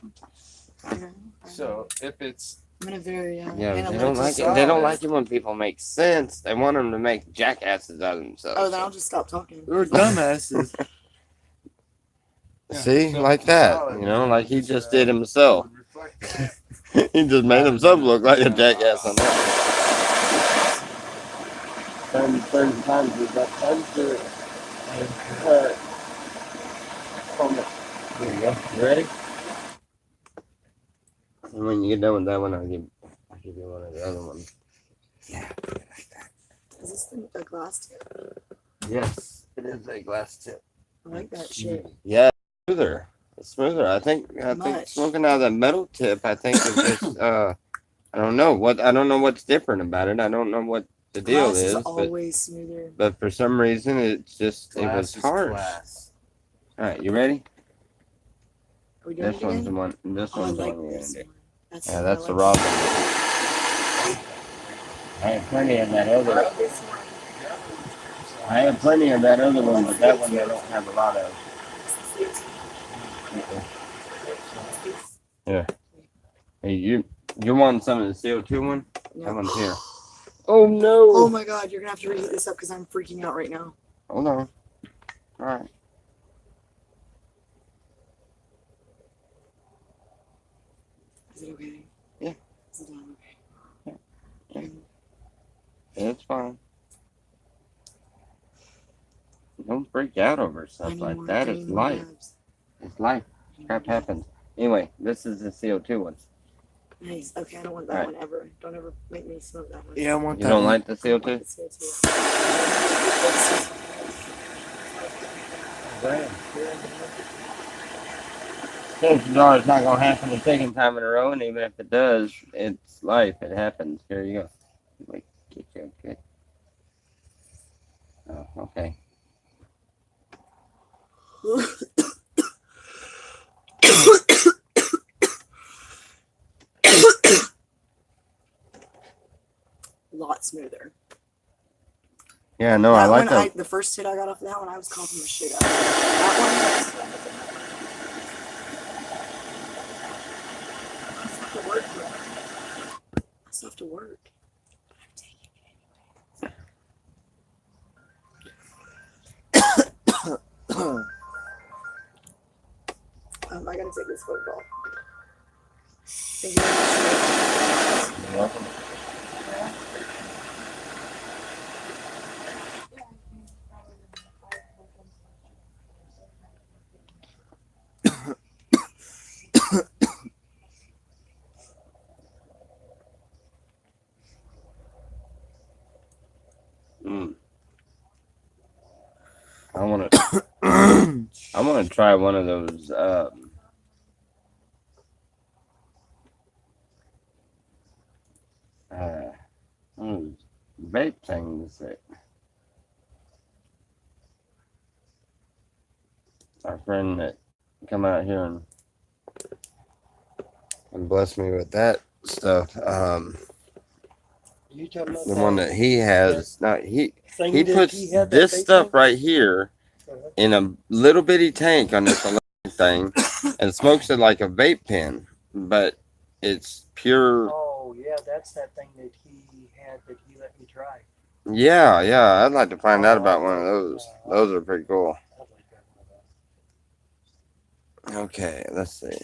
You know, so if it's I'm in a very Yeah, they analytical don't like it. style. They don't like it when people make sense. They want them to make jackasses out of themselves. Oh, then I'll just stop talking. We're dumbasses. See, so like that. solid, You know, like he it's, just did himself. would reflect that. He just made himself look like a jackass on that. Certain times we've got time to There you go. You ready? And when you get done with that one, I'll give you one of the other ones. Is this a glass tip? Yes, it is a glass tip. I like that shit. Yeah, smoother. It's smoother. I think Much. smoking out of that metal tip, I think is just I don't know what's different about it. I don't know what the deal Glass is is, always smoother. but for some reason it was Glass is harsh. glass. All right, you ready? Are we doing This it one's the again? one. This Oh, I one's the like one we're this gonna do. one. That's Yeah, I that's the like raw this one. I have plenty of that other. one. This one. I have plenty of that other one, but that one I don't have a lot of. Yeah. Hey, you want some of the CO2 one? No. That one's here. Oh no! Oh my god, you're gonna have to reheat this up because I'm freaking out right now. Hold on. All right. Is it okay? Yeah. Is it not okay? Yeah. It's fine. Don't freak out over I stuff need like more- that. I It's need more life. dabs. It's life. I need Crap more dabs. happens. Anyway, this is the CO2 one. Nice. Okay, I don't want that Right. one ever. Don't ever make me smoke that one. Yeah, I want You that don't one. like the I don't CO2? like the CO2. Chances are it's not gonna happen the second time in a row, and even if it does, it's life. It happens. Here you go. Wait, get you good. Oh, okay. A lot smoother. Yeah, no, I That like one, that. the first hit I got off that one, I was coughing the shit out. That one, I still have to work. I gotta take this phone call. Thank you very much. You're welcome. Mm. I want to. I want to try one of those. Those vape things that our friend that come out here and bless me with that stuff. You talking about The one that he has, not thing he that puts he had that this vape stuff thing? right here in a little bitty tank on this electric thing and smokes it like a vape pen, but it's pure. Oh yeah, that's that thing that he had that he let me try. Yeah. I'd like to find out Oh, about I one of would. those. Those are pretty cool. I'd like to have one of those. Okay, let's see.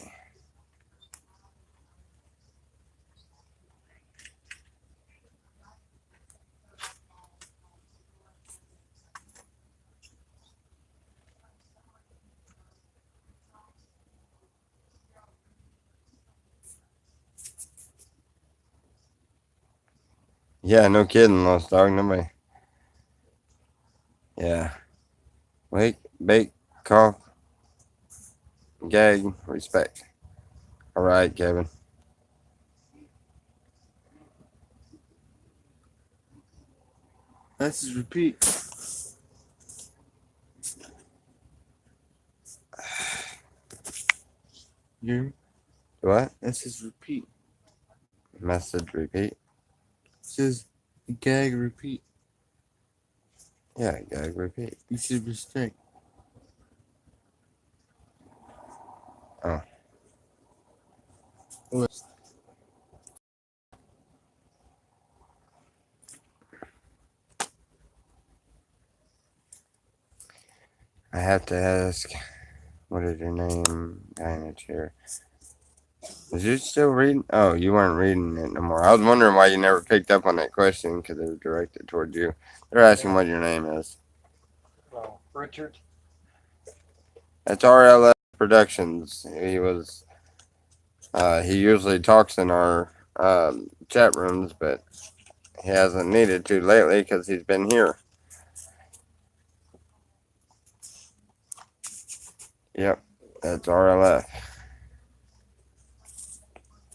Yeah, no kidding, Lost Dog. Nobody. Yeah. Wake, bake, cough, gag, respect. All right, Kevin. That's his repeat. You hear me? What? That's his repeat. Message repeat. It says gag repeat. Yeah, gag repeat. You should respect. Oh. What? I have to ask, what is your name? Guy in the chair. Is you still reading? Oh, you weren't reading it no more. I was wondering why you never picked up on that question because it was directed towards you. They're asking what your name is. Oh, Richard. It's RLS Productions. He usually talks in our chat rooms, but he hasn't needed to lately because he's been here. Yep, that's RLF.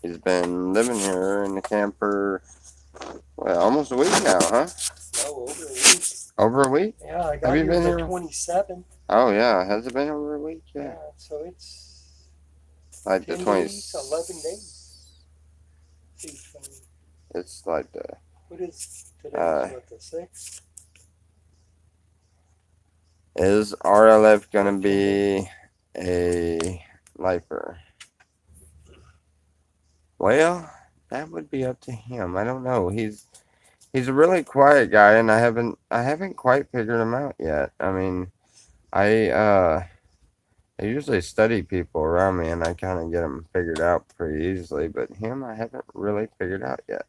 He's been living here in the camper, well, almost a week now, huh? Oh, over a week. Over a week? Yeah, I Have got you here been the here? 27th. Oh, yeah. Has it been over a week? Yeah, Yeah. so it's Like the 10 20. days, 11 days. It's like the. What is today? What, the 6th? Is RLF going to be a lifer? Well, that would be up to him. I don't know. He's a really quiet guy, and I haven't quite figured him out yet. I mean, I usually study people around me, and I kind of get them figured out pretty easily. But him, I haven't really figured out yet.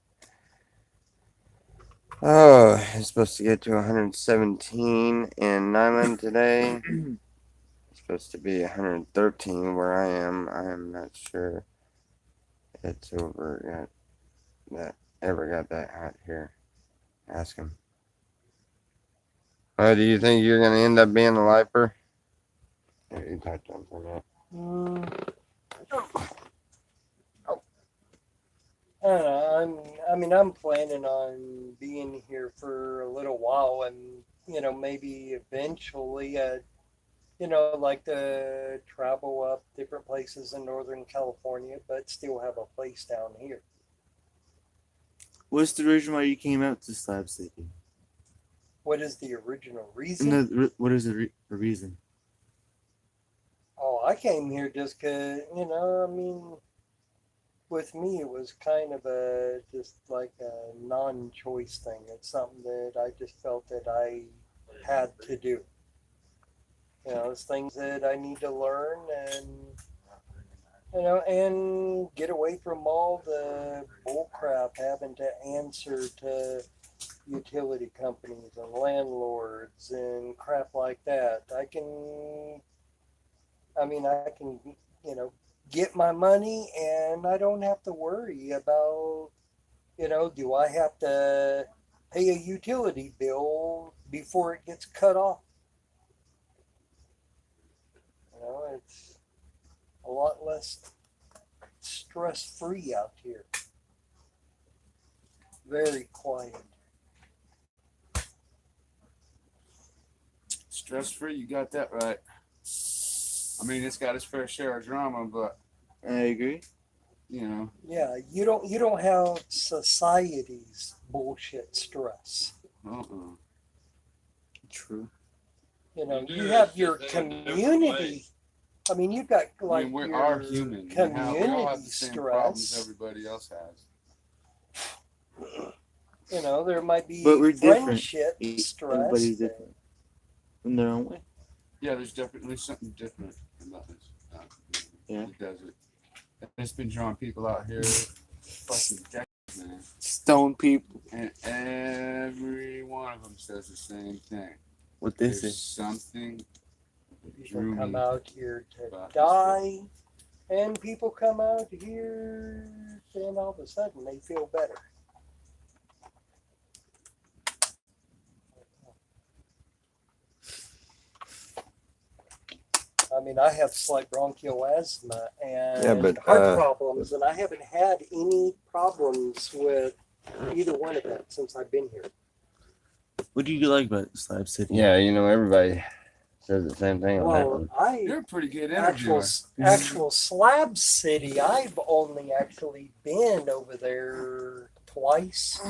Oh, he's supposed to get to 117 in Nyland today. It's supposed to be 113 where I am. I am not sure It's over that ever got that hot here. Ask him. Do you think you're gonna end up being a lifer? Here, you talk to him for a minute. I don't know. I'm planning on being here for a little while, and maybe eventually, like to travel up different places in Northern California, but still have a place down here. What's the reason why you came out to Slab City? What is the original reason? No, what is the reason? Oh, I came here just because, with me, it was kind of just like a non-choice thing. It's something that I just felt that I had to do. It's things that I need to learn and get away from all the bull crap having to answer to utility companies and landlords and crap like that. I can, get my money and I don't have to worry about, do I have to pay a utility bill before it gets cut off? It's a lot less stress-free out here. Very quiet. Stress free, you got that right. I mean, it's got its fair share of drama, but I agree. Yeah, you don't have society's bullshit stress. True. You have your community. I mean, you've got like we your are human. We all have the same problems stress. everybody else has. There might be But we're different. friendship stress. Everybody's different in their own way. Yeah, there's definitely something different about this. Yeah. It does it. It's been drawing people out here fucking decades, man. Stone people. And every one of them says the same thing. What they There's say. something People come me out here to about die, and people come out here, and all of a sudden they feel better. I mean, I have slight bronchial asthma and heart problems, and I haven't had any problems with either one of that since I've been here. What do you like about Slab City? Yeah, everybody says the same thing on that Well, one. You're a pretty good interviewer. actual Slab City, I've only actually been over there twice.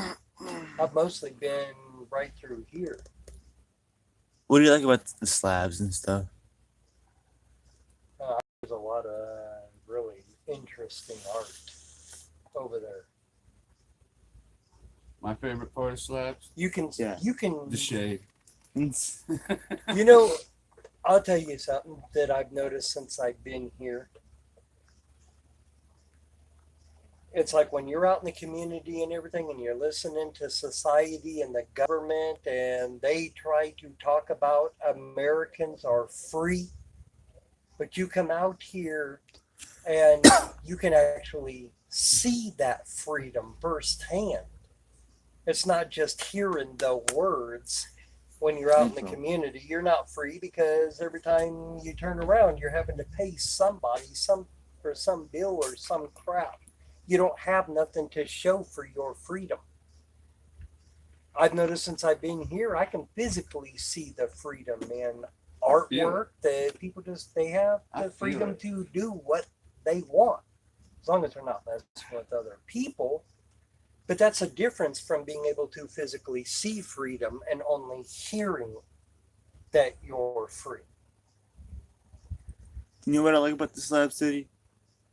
I've mostly been right through here. What do you like about the slabs and stuff? There's a lot of really interesting art over there. My favorite part of slabs, You can, the shade. I'll tell you something that I've noticed since I've been here. It's like when you're out in the community and everything, and you're listening to society and the government, and they try to talk about Americans are free, but you come out here and you can actually see that freedom firsthand. It's not just hearing the words. When you're out in the community, you're not free because every time you turn around, you're having to pay somebody for some bill or some crap. You don't have nothing to show for your freedom. I've noticed since I've been here, I can physically see the freedom in artwork that people they have the freedom to do what they want, as long as they're not messing with other people. But that's a difference from being able to physically see freedom and only hearing that you're free. You know what I like about the Slab City?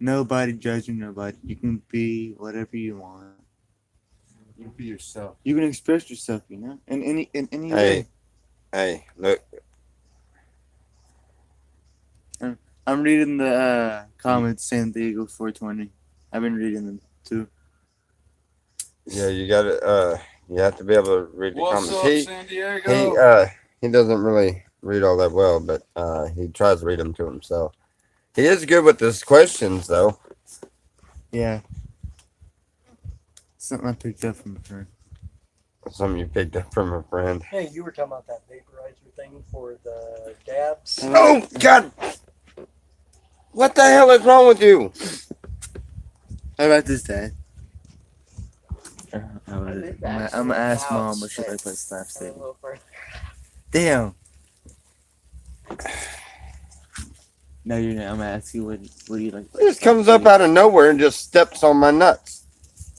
Nobody judging nobody. You can be whatever you want. You be yourself. You can express yourself, in any way. Hey, look. I'm reading the comments San Diego 420. I've been reading them too. Yeah, you got to. You have to be able to read the What's comments. up, San Diego? He doesn't really read all that well, but he tries to read them to himself. He is good with his questions, though. Yeah. Something I picked up from a friend. Something you picked up from a friend. Hey, you were talking about that vaporizer thing for the dabs. Oh God! What the hell is wrong with you? How about this, Dad? I'm It's gonna actually ask a Mom couch what she like that's about Slap a City. little further. Damn. No, you're not. I'm gonna ask you what do you like? It just comes up out of nowhere and just steps on my nuts.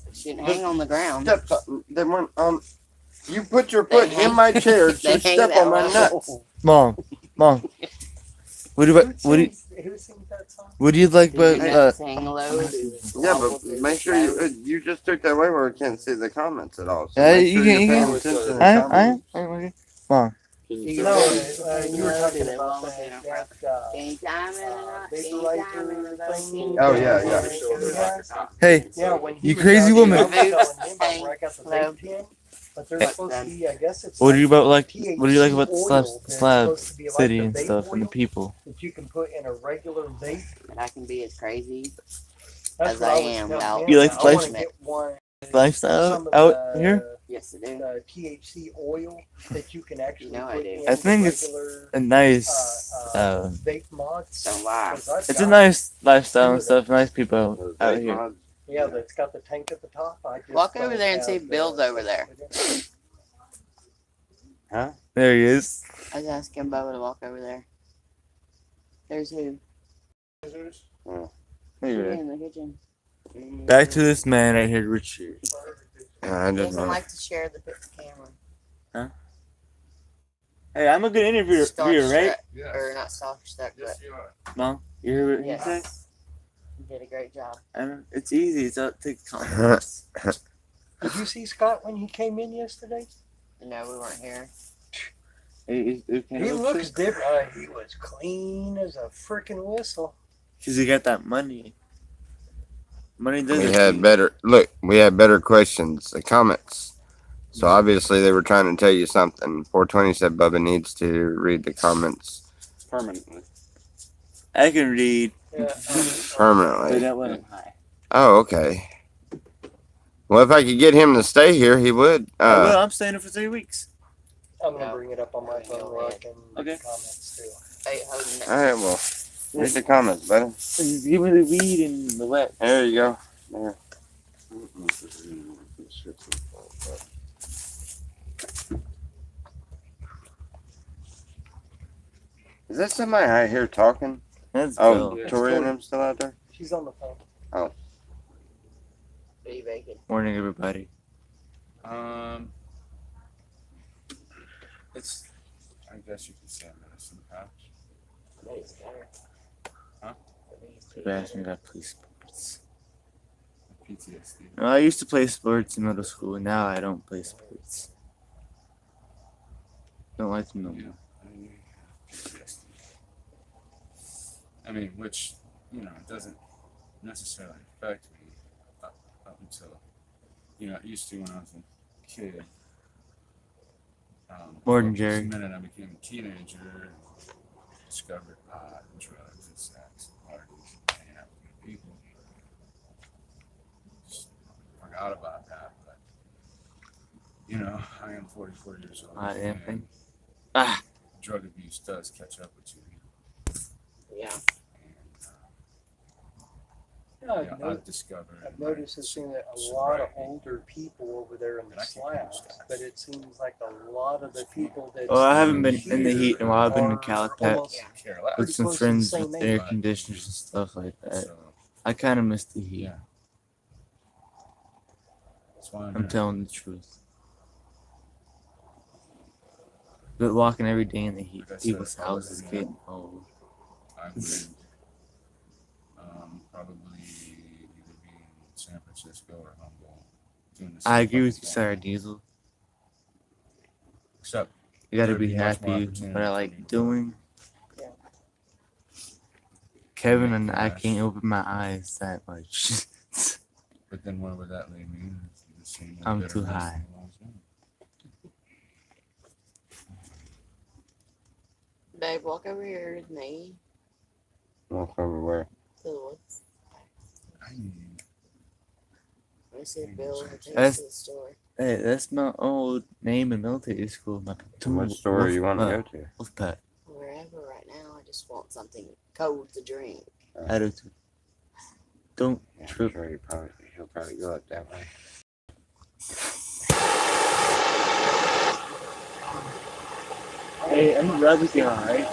It shouldn't hang on the ground. Steps on. They went on. You put your They foot hang- in my chair they to hang step that on my low. nuts. Mom. What do you Who what do you, sings that song? what do you like Do your about nuts hang low? Do Yeah, wobble but to make the sure you side? you just took that away where we can't see the comments at all. So Yeah, make you sure can- you're you paying can- attention to the I comments. okay. Mom. Can You you No, go- you were talking Do they about wobble to the that Anytime in the night, vaporizer anytime in the night, thing. Oh, yeah, yeah. Hey, Yeah, when he You was crazy out woman. here, I was telling him about Hey, where I got the hello. vape pen, but there's supposed to be, I guess it's what do you about like? THC What do you like about the oil slab that's slab supposed to be like city the and vape stuff and the oil people? that you can put in a regular vape. and I can be as crazy. That's As what I was am telling now. him. You like I want life- to get one. Lifestyle Some of out the, here? Yes, I do. The THC oil that you can actually You know I put do. in I think the it's regular a nice. vape mods. Don't lie. 'Cause I've It's a got- nice lifestyle Two and of them. stuff. Nice people out Vape here. mods. Yeah, that's got the tank at the top. I just Walk over don't there and see have Bill's the- over there. There he is. I was asking Bubba to walk over there. There's who? There Who you in the kitchen? go. Back to this man right here, Richard. I He didn't doesn't know. like to share the camera. Hey, I'm a good interviewer, right? Or not starstruck, but Mom, you hear what he said? yes. You did a great job. It's easy. It's up to confidence. Did you see Scott when he came in yesterday? No, we weren't here. He looks different. He was clean as a freaking whistle. Because he got that money. Money doesn't. We had better look. We had better questions, the comments. So obviously they were trying to tell you something. 420 said Bubba needs to read the comments permanently. I can read. Yeah, But permanently. that wasn't high. Oh, okay. Well, if I could get him to stay here, he would. Well, I'm staying here for 3 weeks. I'm gonna bring it up on my phone where I can Okay. comments too. Hey, holding it. all right. Well, read the comments, buddy. Just give me the weed and the wet. There you go. There. I don't know if there's any more for the shit's involved, but Is that somebody out here talking? That's Oh, Bill. Tori and them still out there? She's on the phone. What are you baking? Morning, everybody. it's. I guess you could say a medicine pouch. That is better. Huh? People ask me about play sports. PTSD. Well, I used to play sports in middle school. Now I don't play sports. Don't like them no Yeah. more. PTSD. I mean, which it doesn't necessarily affect me up until it used to when I was a kid. Morning, but Jerry. The minute I became a teenager, and discovered pot and drugs and sex and parties and hanging out with good people, just forgot about that. But I am 44 years old. I am. and Ah. Drug abuse does catch up with you. Yeah. And, Yeah, I've discovered. I've noticed it seems that a lot of older people over there in the slabs, but it seems like a lot of the people that. Well, I haven't been in the heat in a while. I've been in are Calicut almost care less. with pretty some close to the friends same with air age. conditioners and stuff like that. So, I kind of miss the heat. yeah. That's why I'm telling the truth. But walking every day in the heat, Like I said, people's if I houses was in getting old. I would probably either be in San Francisco or Humboldt. Doing the I same agree with you, fucking Sarah thing. Diesel. Except You gotta There'd be be much more happy opportunity with what I for like me. doing. Yeah. Kevin and I Gosh. can't open my eyes that much. but then where would that leave me? The same old I'm bitter too mess high. that I was in. Babe, walk over here with me Walk over where? to the woods. I need We They said Bill will take That's- us to the store. Hey, that's my old name in military school. My What store you want to go to? Wolfpack. Wherever right now, I just want something cold to drink. Attitude. Don't Yeah, I'm trip. sure he'll probably go up that way. Hey, I'm a rubber guy, alright?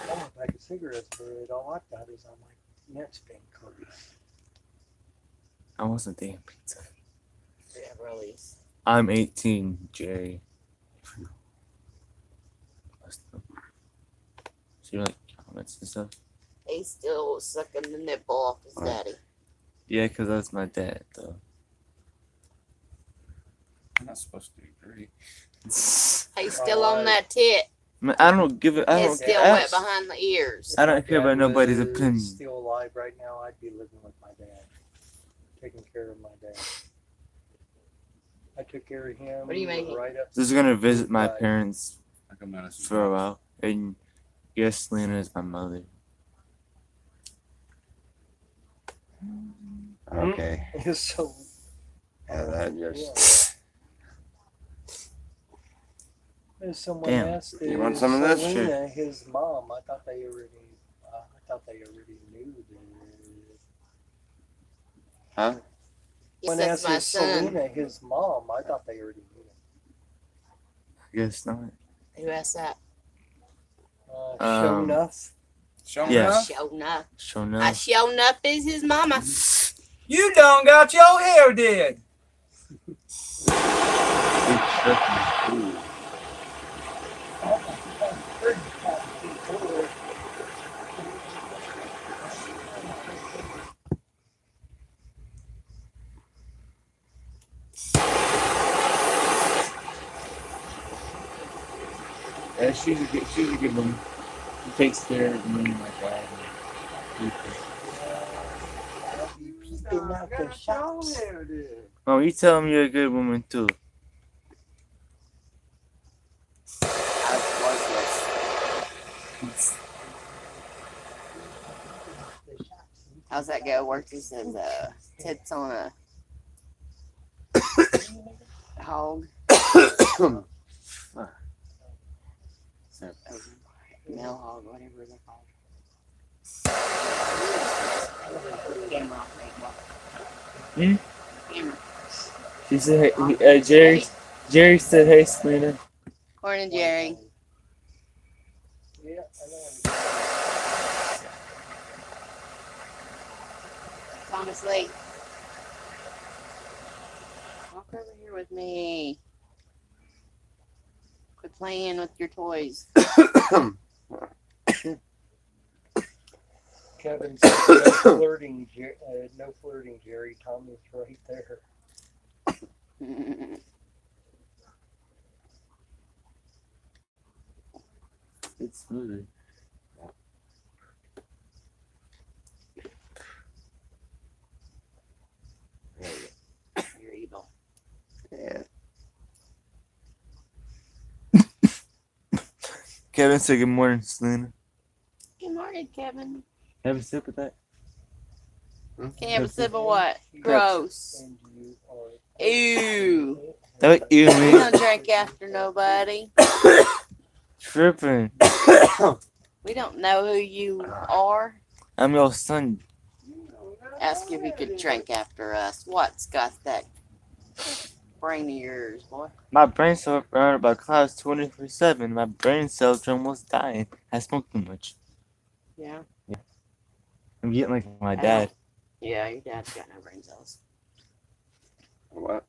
I want a pack of cigarettes, but all I've got is on my net spend card. I want some damn pizza. Yeah, Rollies. I'm 18, Jerry. So you like comments and stuff? He's still sucking the nipple off his Right. daddy. Yeah, because that's my dad, though. I'm not supposed to agree. He's still on that tit. Man, I don't give it. I It's don't. still I, wet behind the ears. I don't care Dad about nobody's was opinion. Still alive right now, I'd be living with my dad, taking care of my dad. I took care of him. What are you making? Right up. Just gonna visit my Right. parents Like a medicine. for a while, and yes, Selena is my mother. Okay. So Yeah, that just. There's someone Damn. asked You want some of this? Selena, his mom. I thought they already knew that. Huh? He When says asked my his son. Selena, his mom, I thought they already knew. I guess not. Who asked that? Show Um, enough. Show Yeah. enough. Shown up. Sure I enough. shown up is his mama. You done got your hair did. Yeah, she's a good woman. She takes care of me and my dad. And I'll be peeping out the shots. oh, you tell him you're a good woman too. I was worthless. How's that go? Work? He says, tits on a hog. Male hog, whatever they're called. Camera off, mate. Camera. She said, hey, Jerry said, hey, Selena. Corn and Jerry. Yeah, I know. Thomas Lee. Walk over here with me. Quit playing with your toys. Kevin said no flirting, no flirting, Jerry. Tommy's right there. It's smooth. You're evil. Yeah. Kevin said, good morning, Selena. Good morning, Kevin. Have a sip of that. Can you have a sip of what? Gross. And you are. Ew. Don't you We me don't drink after nobody. tripping. We don't know who you are. I'm your son. Ask if he could drink after us. What's got that brain of yours, boy? My brain cells surrounded by clouds 24/7. My brain cells are almost dying. I smoke too much. Yeah. I'm getting like my dad. Yeah, your dad's got no brain cells. What?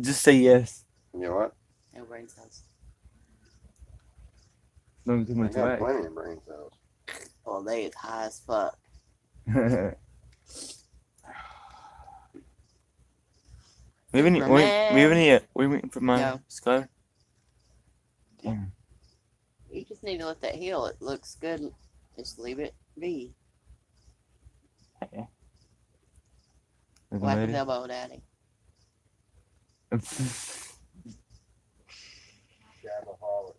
Just say yes. You know what? No brain cells. Don't do I much got right. plenty of brain cells. Well, they is high as fuck. we have any? We waiting for my No. scar. Damn. You just need to let that heal. It looks good. Just leave it be. Looking Whack his ready? elbow, daddy. Shabaholic.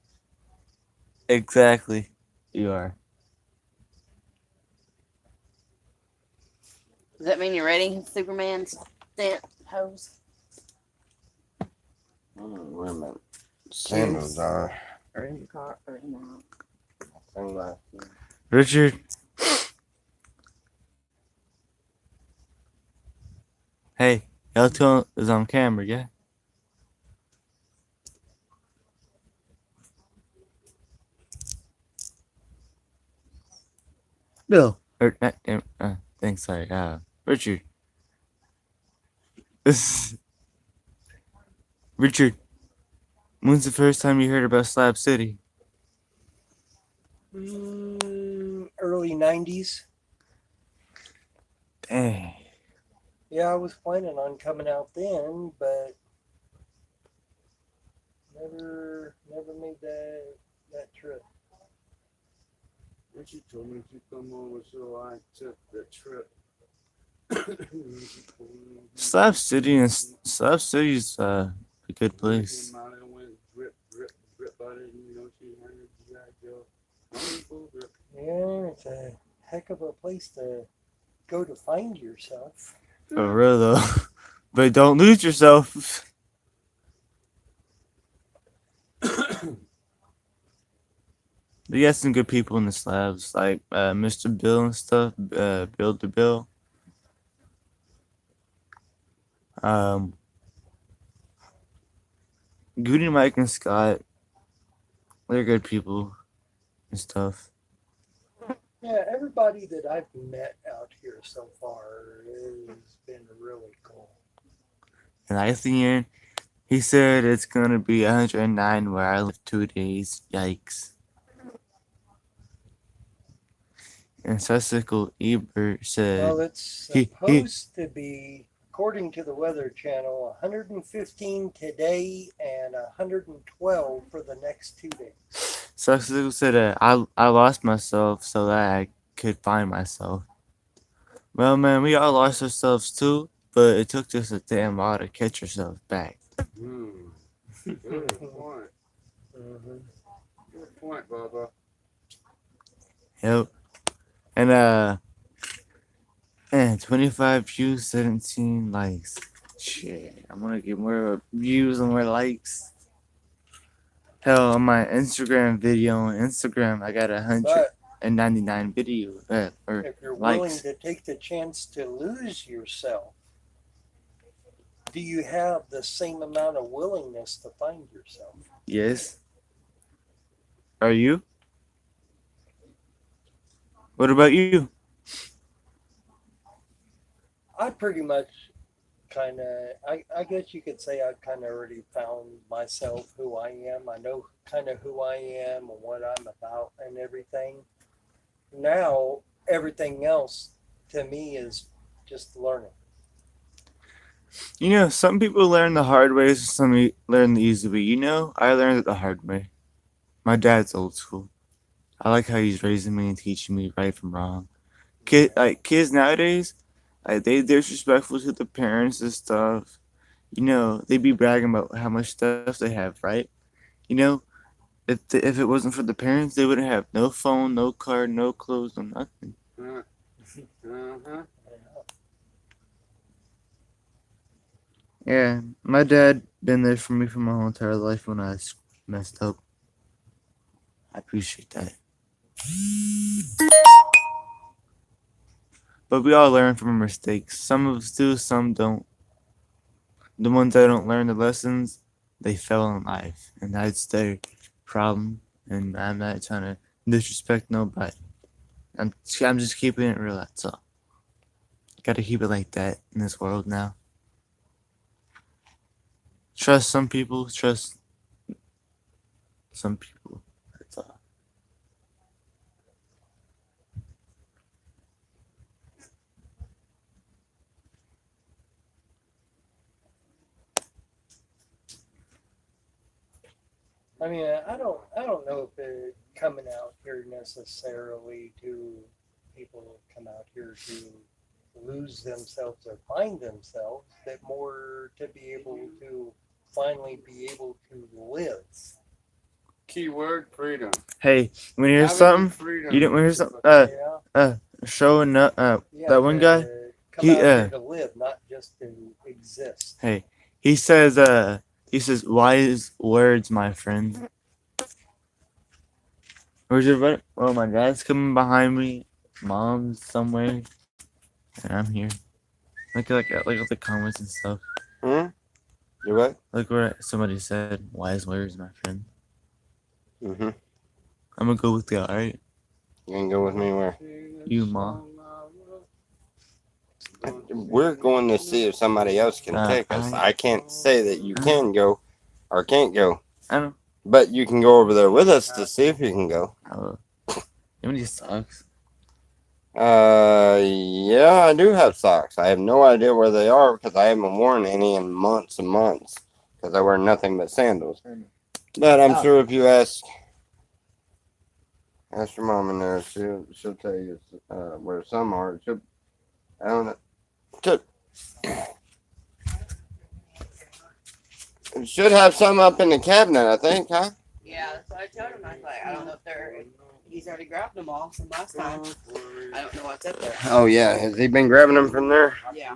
Exactly. You are. Does that mean you're ready, Superman's dent hose? Wait a minute. Sandals are. Or in your car or in the house? Sunglasses. Richard. Hey, L2 is on camera, yeah? Bill. Thanks, sorry. Richard. Richard. When's the first time you heard about Slab City? Early 90s. Dang. Yeah, I was planning on coming out then, but never made that trip. Richard told me to come over, so I took the trip. Slab City's a good place. Came out and went drip, drip, drip on it, and, you know, she had it, wonderful drip. Yeah, it's a heck of a place to go to find yourself. For real though. But don't lose yourself. They got some good people in the slabs, like Mr. Bill and stuff, Bill to Bill. Goody, Mike, and Scott, they're good people and stuff. Yeah, everybody that I've met out here so far has been really cool. And at the end, he said it's gonna be 109 where I live 2 days. Yikes. And Cecil Ebert said, Well, it's supposed to be, according to the Weather Channel, 115 today and 112 for the next 2 days. Cecil said, I lost myself so that I could find myself. Well, man, we all lost ourselves too, but it took us a damn while to catch ourselves back. Good point. Mm-hmm. Good point, Bubba. Yep. And 25 views, 17 likes. Shit, I'm gonna get more views and more likes. Hell, on my Instagram video on Instagram, I got But 199 videos. Or if you're willing likes. to take the chance to lose yourself, do you have the same amount of willingness to find yourself? Yes. Are you? What about you? I pretty much kind of, I guess you could say I kind of already found myself, who I am. I know kind of who I am and what I'm about and everything. Now, everything else to me is just learning. You know, some people learn the hard way, some learn the easy way. You know, I learned it the hard way. My dad's old school. I like how he's raising me and teaching me right from wrong. Kids nowadays, they disrespectful to the parents and stuff. You know, they be bragging about how much stuff they have, right? You know, if it wasn't for the parents, they wouldn't have no phone, no car, no clothes, no nothing. Uh-huh. Yeah, my dad been there for me for my whole entire life when I messed up. I appreciate that. But we all learn from our mistakes. Some of us do, some don't. The ones that don't learn the lessons, they fail in life. And that's their problem. And I'm not trying to disrespect nobody. I'm just keeping it real, that's all. Gotta keep it like that in this world now. Trust some people, trust some people. That's all. I mean, I don't know if it coming out here necessarily to people come out here to lose themselves or find themselves, but more to be able to finally be able to live. Keyword freedom. Hey, when you hear Having something, freedom. you didn't want to hear something? Yeah. Showing Yeah, that one guy, come He, out here to live, not just to exist. Hey, he says wise words, my friend. Where's your brother? Oh, my dad's coming behind me. Mom's somewhere, and I'm here. Look at the comments and stuff. Hmm? You what? Look where somebody said wise words, my friend. Mm-hmm. I'm gonna go with you, alright? You can go with me where? You, Mom. We're going to see if somebody else can take us. I I can't say that you can go or can't go, know. but you can go over there with us to see if you can go. I will. You have any socks? Yeah, I do have socks. I have no idea where they are because I haven't worn any in months and months because I wear nothing but sandals. But I'm sure if you ask your mom in there, she'll tell you where some are. I don't know. Should have some up in the cabinet, I think, huh? Yeah, that's what I told him. I was like, I don't know if he's already grabbed them all from last time. I don't know what's up there. Oh yeah, has he been grabbing them from there? Yeah.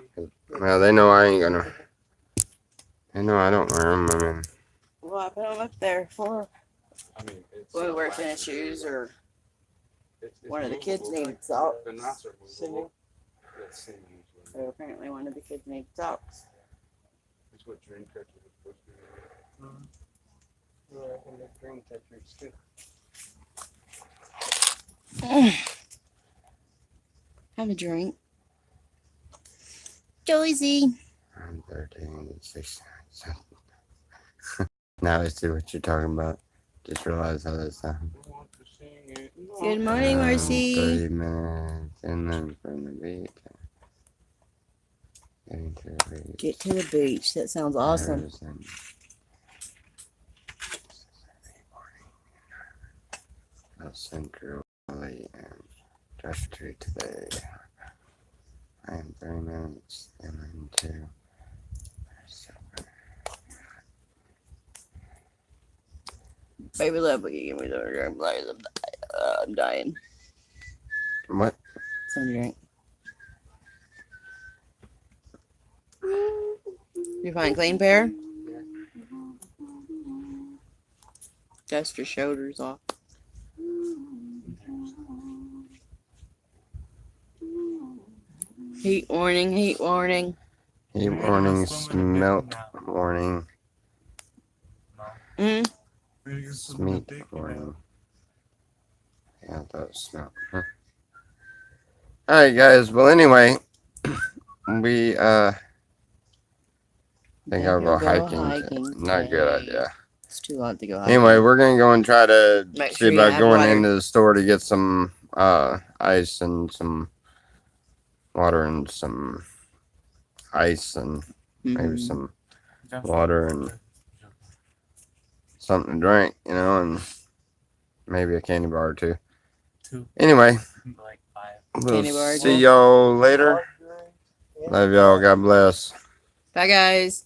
Well, they know I ain't gonna. They know I don't wear them. I mean, Well, I put them up there for I mean, it's when we wear tennis shoes or one of the kids needed socks. They're not so movable. It's singing. So apparently one of the kids needed socks. It's what dream catchers are supposed to do. Yeah, and the dream catchers too. Have a drink. Joyzy. I'm 13, 16. Now I see what you're talking about. Just realize how that sounds. Good morning, Marcy. 30 minutes and then from the beach. Getting to the beach. Get to the beach. That sounds awesome. There's an- Central Valley and Josh Street today. I am 30 minutes and into. Baby love, will you give me the drink, please? I'm dying. What? Some drink. You find clean pair? Dust your shoulders off. Heat warning, heat warning. Heat warning, smelt warning, Mm. smeat warning. Yeah, that was smelt. Huh. Alright, guys. Well, anyway, we think I'll go hiking. Not a good idea. It's too hot to go hiking. Anyway, we're gonna go and try to Make see sure you about have going water. into the store to get some ice and some water and some ice and maybe Mhm. some water and something to drink, you know, and maybe a candy bar or two. Anyway, Like 5. we'll Candy bar, see too. y'all later. Love y'all. God bless. Bye, guys.